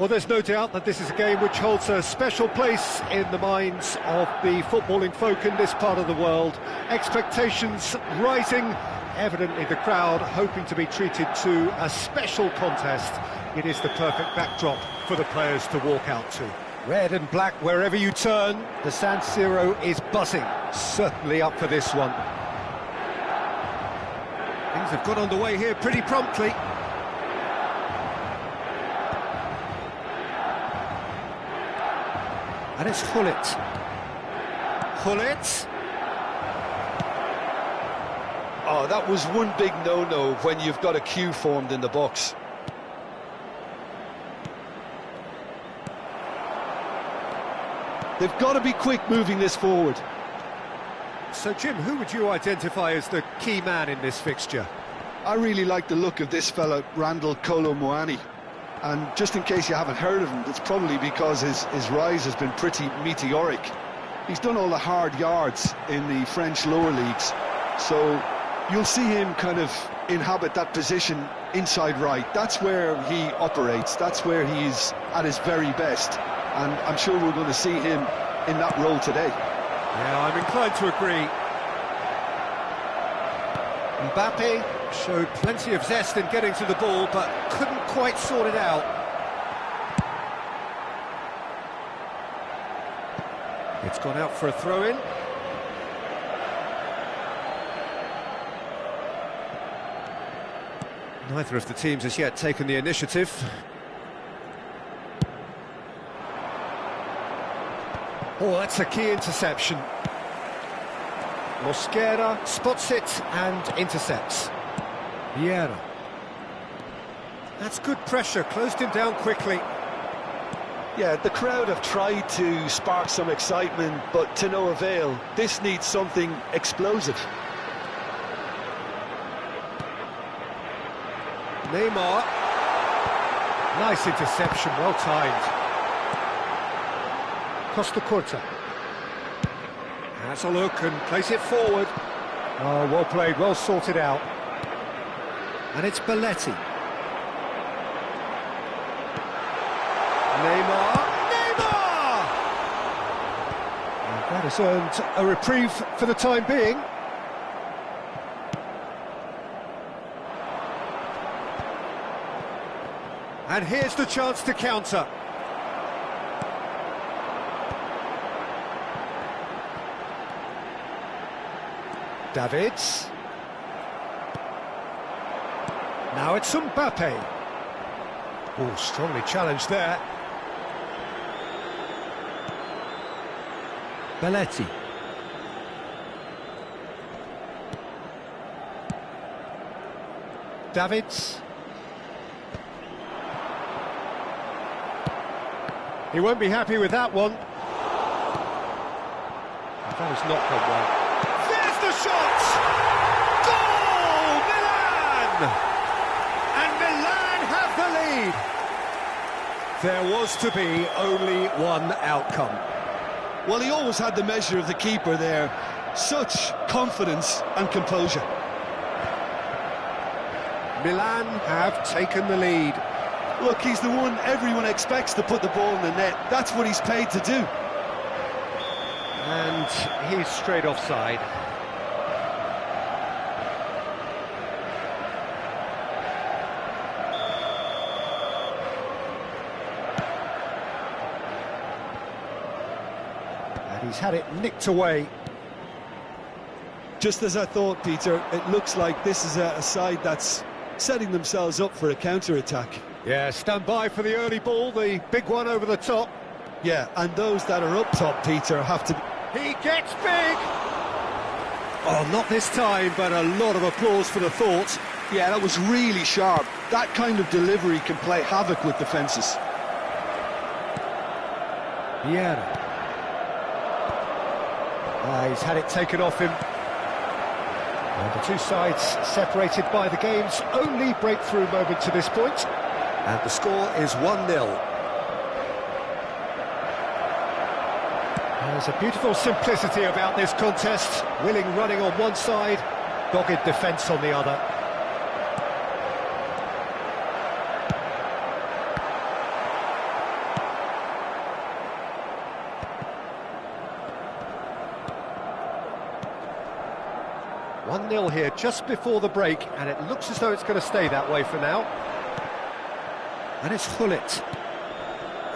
Well, there's no doubt that this is a game which holds a special place in the minds of the footballing folk in this part of the world. Expectations rising, evidently the crowd hoping to be treated to a special contest. It is the perfect backdrop for the players to walk out to. Red and black wherever you turn, the San Siro is buzzing, certainly up for this one. Things have got underway here pretty promptly. And it's Hullet. Hullet. Oh, that was one big no-no when you've got a queue formed in the box. They've got to be quick moving this forward. So, Jim, who would you identify as the key man in this fixture? I really like the look of this fella, Randall Kolo Muani. And just in case you haven't heard of him, it's probably because his rise has been pretty meteoric. He's done all the hard yards in the French lower leagues, so you'll see him kind of inhabit that position inside right. That's where he operates, that's where he's at his very best, and I'm sure we're going to see him in that role today. Yeah, I'm inclined to agree. Mbappe showed plenty of zest in getting to the ball, but couldn't quite sort it out. It's gone out for a throw-in. Neither of the teams has yet taken the initiative. Oh, that's a key interception. Mosquera spots it and intercepts. Vieira. That's good pressure, closed him down quickly. Yeah, the crowd have tried to spark some excitement, but to no avail. This needs something explosive. Neymar. Nice interception, well timed. Costa Curta. Has a look and plays it forward. Oh, well played, well sorted out. And it's Belletti. Neymar! Neymar! And that has earned a reprieve for the time being. And here's the chance to counter. Davids. Now it's Mbappe. Oh, strongly challenged there. Belletti. Davids. He won't be happy with that one. That has not gone well. There's the shot! Goal! Milan! And Milan have the lead. There was to be only one outcome. Well, he always had the measure of the keeper there. Such confidence and composure. Milan have taken the lead. Look, he's the one everyone expects to put the ball in the net. That's what he's paid to do. And he's straight offside. And he's had it nicked away. Just as I thought, Peter, it looks like this is a side that's setting themselves up for a counter-attack. Yeah, stand by for the early ball, the big one over the top. Yeah, and those that are up top, Peter, have to... He gets big! Oh, not this time, but a lot of applause for the thought. Yeah, that was really sharp. That kind of delivery can play havoc with defences. Vieira. He's had it taken off him. And the two sides separated by the game's only breakthrough moment to this point. And the score is 1-0. There's a beautiful simplicity about this contest. Willing running on one side, dogged defence on the other. 1-0 here just before the break, and it looks as though it's going to stay that way for now. And it's Hullet.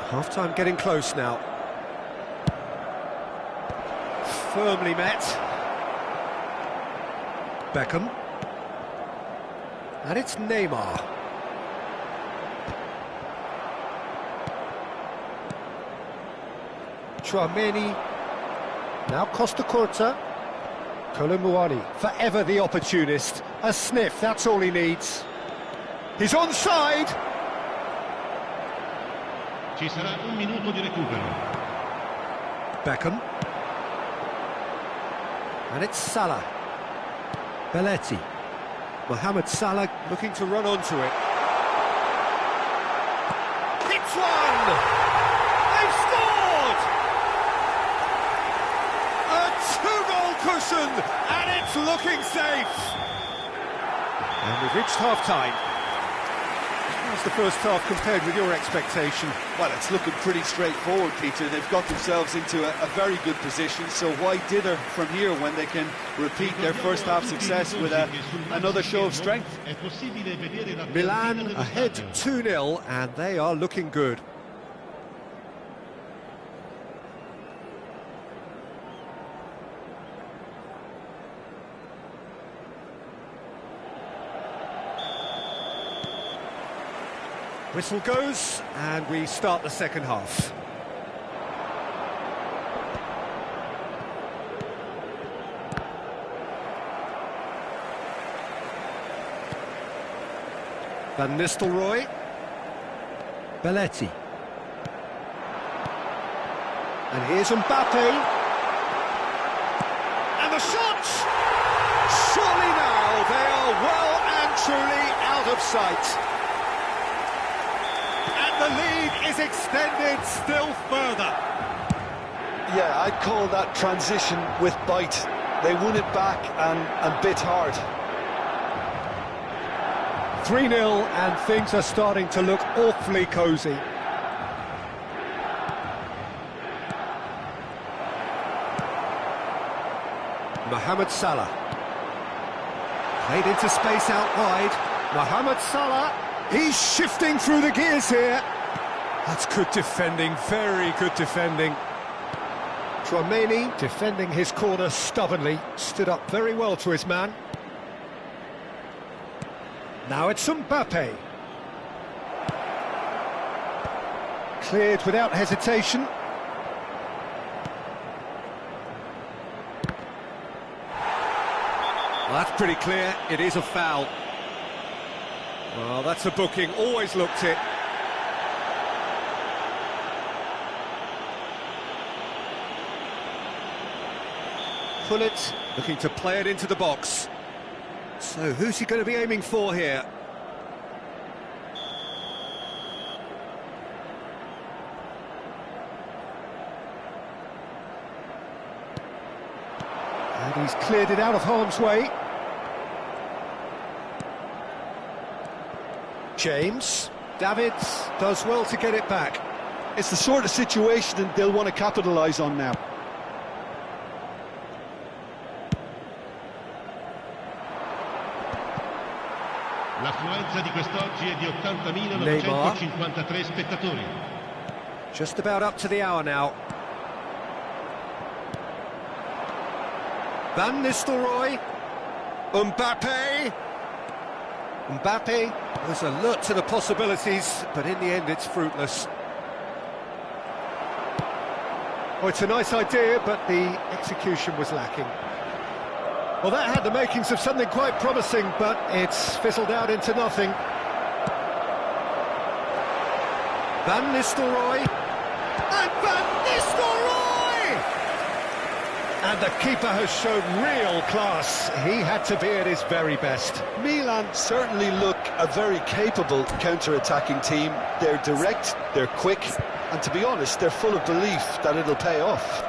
Half-time getting close now. Firmly met. Beckham. And it's Neymar. Chouameni. Now Costa Curta. Kolomuani, forever the opportunist. A sniff, that's all he needs. He's onside! Ci sarà un minuto di recupero. Beckham. And it's Salah. Belletti. Mohamed Salah looking to run onto it. It's one! They've scored! A two-goal cushion, and it's looking safe. And we've reached half-time. How's the first half compared with your expectation? Well, it's looking pretty straightforward, Peter. They've got themselves into a very good position, so why dither from here when they can repeat their first half success with another show of strength? Milan ahead 2-0, and they are looking good. Whistle goes, and we start the second half. Van Nistelrooy. Belletti. And here's Mbappe. And the shot! Surely now they are well and truly out of sight. The lead is extended still further. Yeah, I'd call that transition with bite. They won it back and bit hard. 3-0, and things are starting to look awfully cosy. Mohamed Salah. Played into space out wide. Mohamed Salah. He's shifting through the gears here. That's good defending, very good defending. Chouameni defending his corner stubbornly, stood up very well to his man. Now it's Mbappe. Cleared without hesitation. Well, that's pretty clear, it is a foul. Well, that's a booking, always looked it. Hullet looking to play it into the box. So who's he going to be aiming for here? And he's cleared it out of harm's way. James. Davids does well to get it back. It's the sort of situation that they'll want to capitalise on now. L'affluenza di quest'oggi è di 80.953 spettatori. Just about up to the hour now. Van Nistelrooy. Mbappe. Mbappe was alert to the possibilities, but in the end it's fruitless. Oh, it's a nice idea, but the execution was lacking. Well, that had the makings of something quite promising, but it's fizzled out into nothing. Van Nistelrooy. And Van Nistelrooy! And the keeper has shown real class. He had to be at his very best. Milan certainly look a very capable counter-attacking team. They're direct, they're quick, and to be honest, they're full of belief that it'll pay off.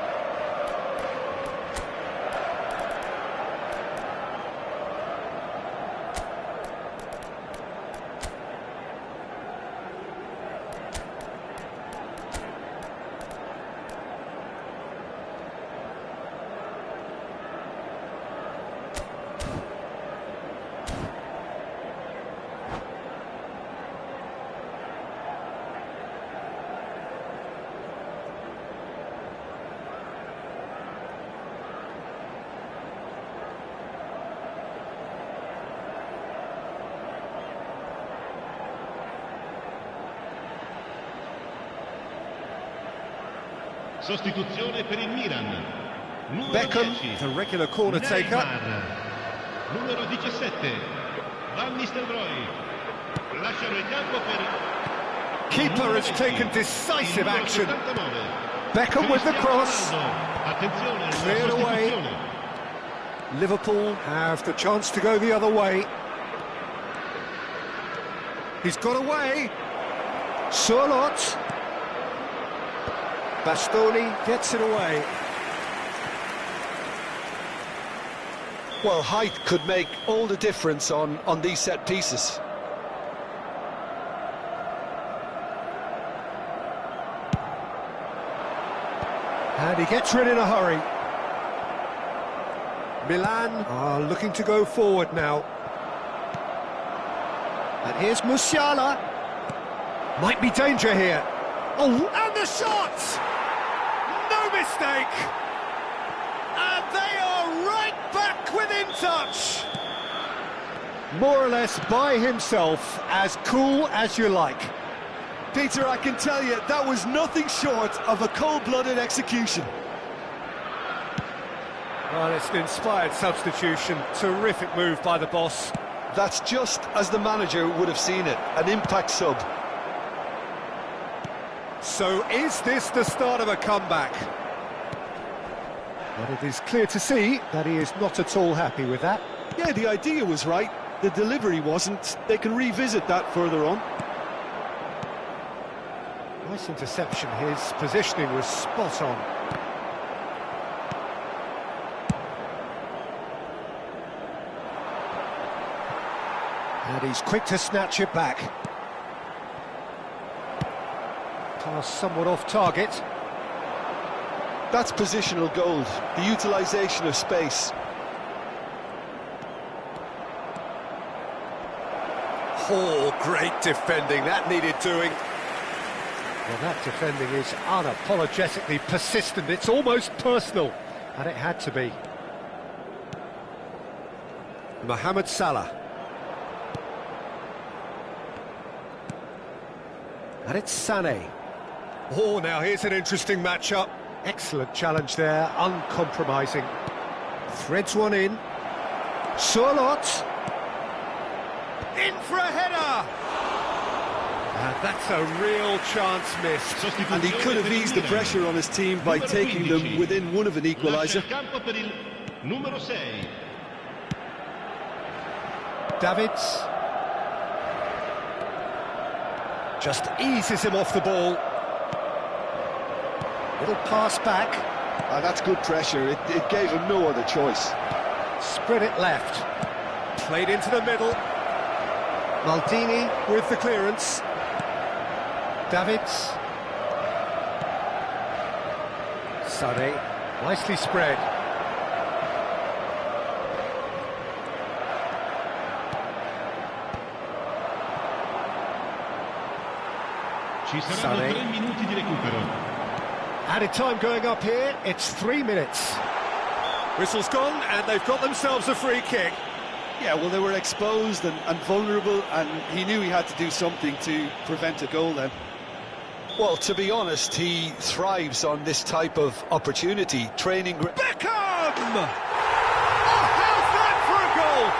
Sostituzione per il Milan. Numero Beckham, 10. the regular corner taker. Neymar. Numero 17. Van Nistelrooy. Lasciano il campo per... Keeper has taken decisive Il numero action. 79. Beckham with the cross. Attenzione alla Cleared away. sostituzione. Liverpool have the chance to go the other way. He's got away. Surlot. Bastoni gets it away. Well, height could make all the difference on these set pieces. And he gets rid in a hurry. Milan are looking to go forward now. And here's Musiala. Might be danger here. Oh, and the shot! No mistake! And they are right back within touch! More or less by himself, as cool as you like. Peter, I can tell you, that was nothing short of a cold-blooded execution. Well, it's an inspired substitution. Terrific move by the boss. That's just as the manager would have seen it, an impact sub. So is this the start of a comeback? But it is clear to see that he is not at all happy with that. Yeah, the idea was right, the delivery wasn't. They can revisit that further on. Nice interception, his positioning was spot on. And he's quick to snatch it back. Pass somewhat off target. That's positional gold, the utilisation of space. Oh, great defending, that needed doing. Well, that defending is unapologetically persistent, it's almost personal, and it had to be. Mohamed Salah. And it's Sané. Oh, now here's an interesting matchup. Excellent challenge there, uncompromising. Threads one in. Surlot. In for a header! And that's a real chance missed. And he could have eased the pressure on his team by taking them within one of an equaliser. Numero 6. Davids. Just eases him off the ball. Little pass back. That's good pressure, it gave him no other choice. Spread it left. Played into the middle. Maldini with the clearance. Davids. Sané, nicely spread. Ci saranno 3 minuti di recupero. Added time going up here, it's 3 minutes. Whistle's gone and they've got themselves a free kick. Yeah, well, they were exposed and vulnerable, and he knew he had to do something to prevent a goal then. Well, to be honest, he thrives on this type of opportunity, training... Beckham! Oh, how's that for a goal?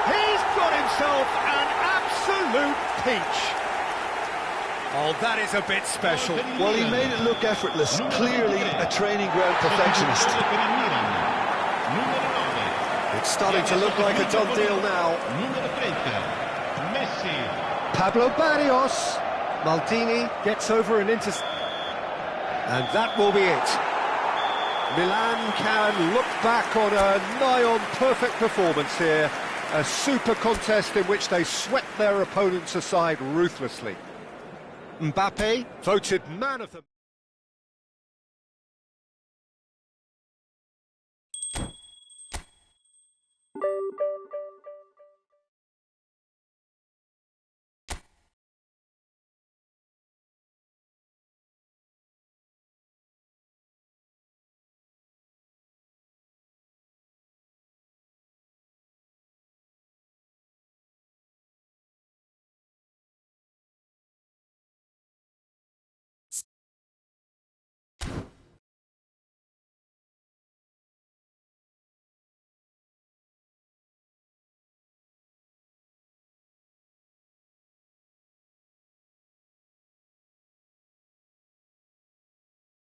He's got himself an absolute peach. Oh, that is a bit special. Well, he made it look effortless, clearly a training ground perfectionist. It's starting to look like a done deal now. Pablo Barrios. Maldini gets over and into... And that will be it. Milan can look back on a nigh-on perfect performance here. A super contest in which they swept their opponents aside ruthlessly. Mbappe voted man of the...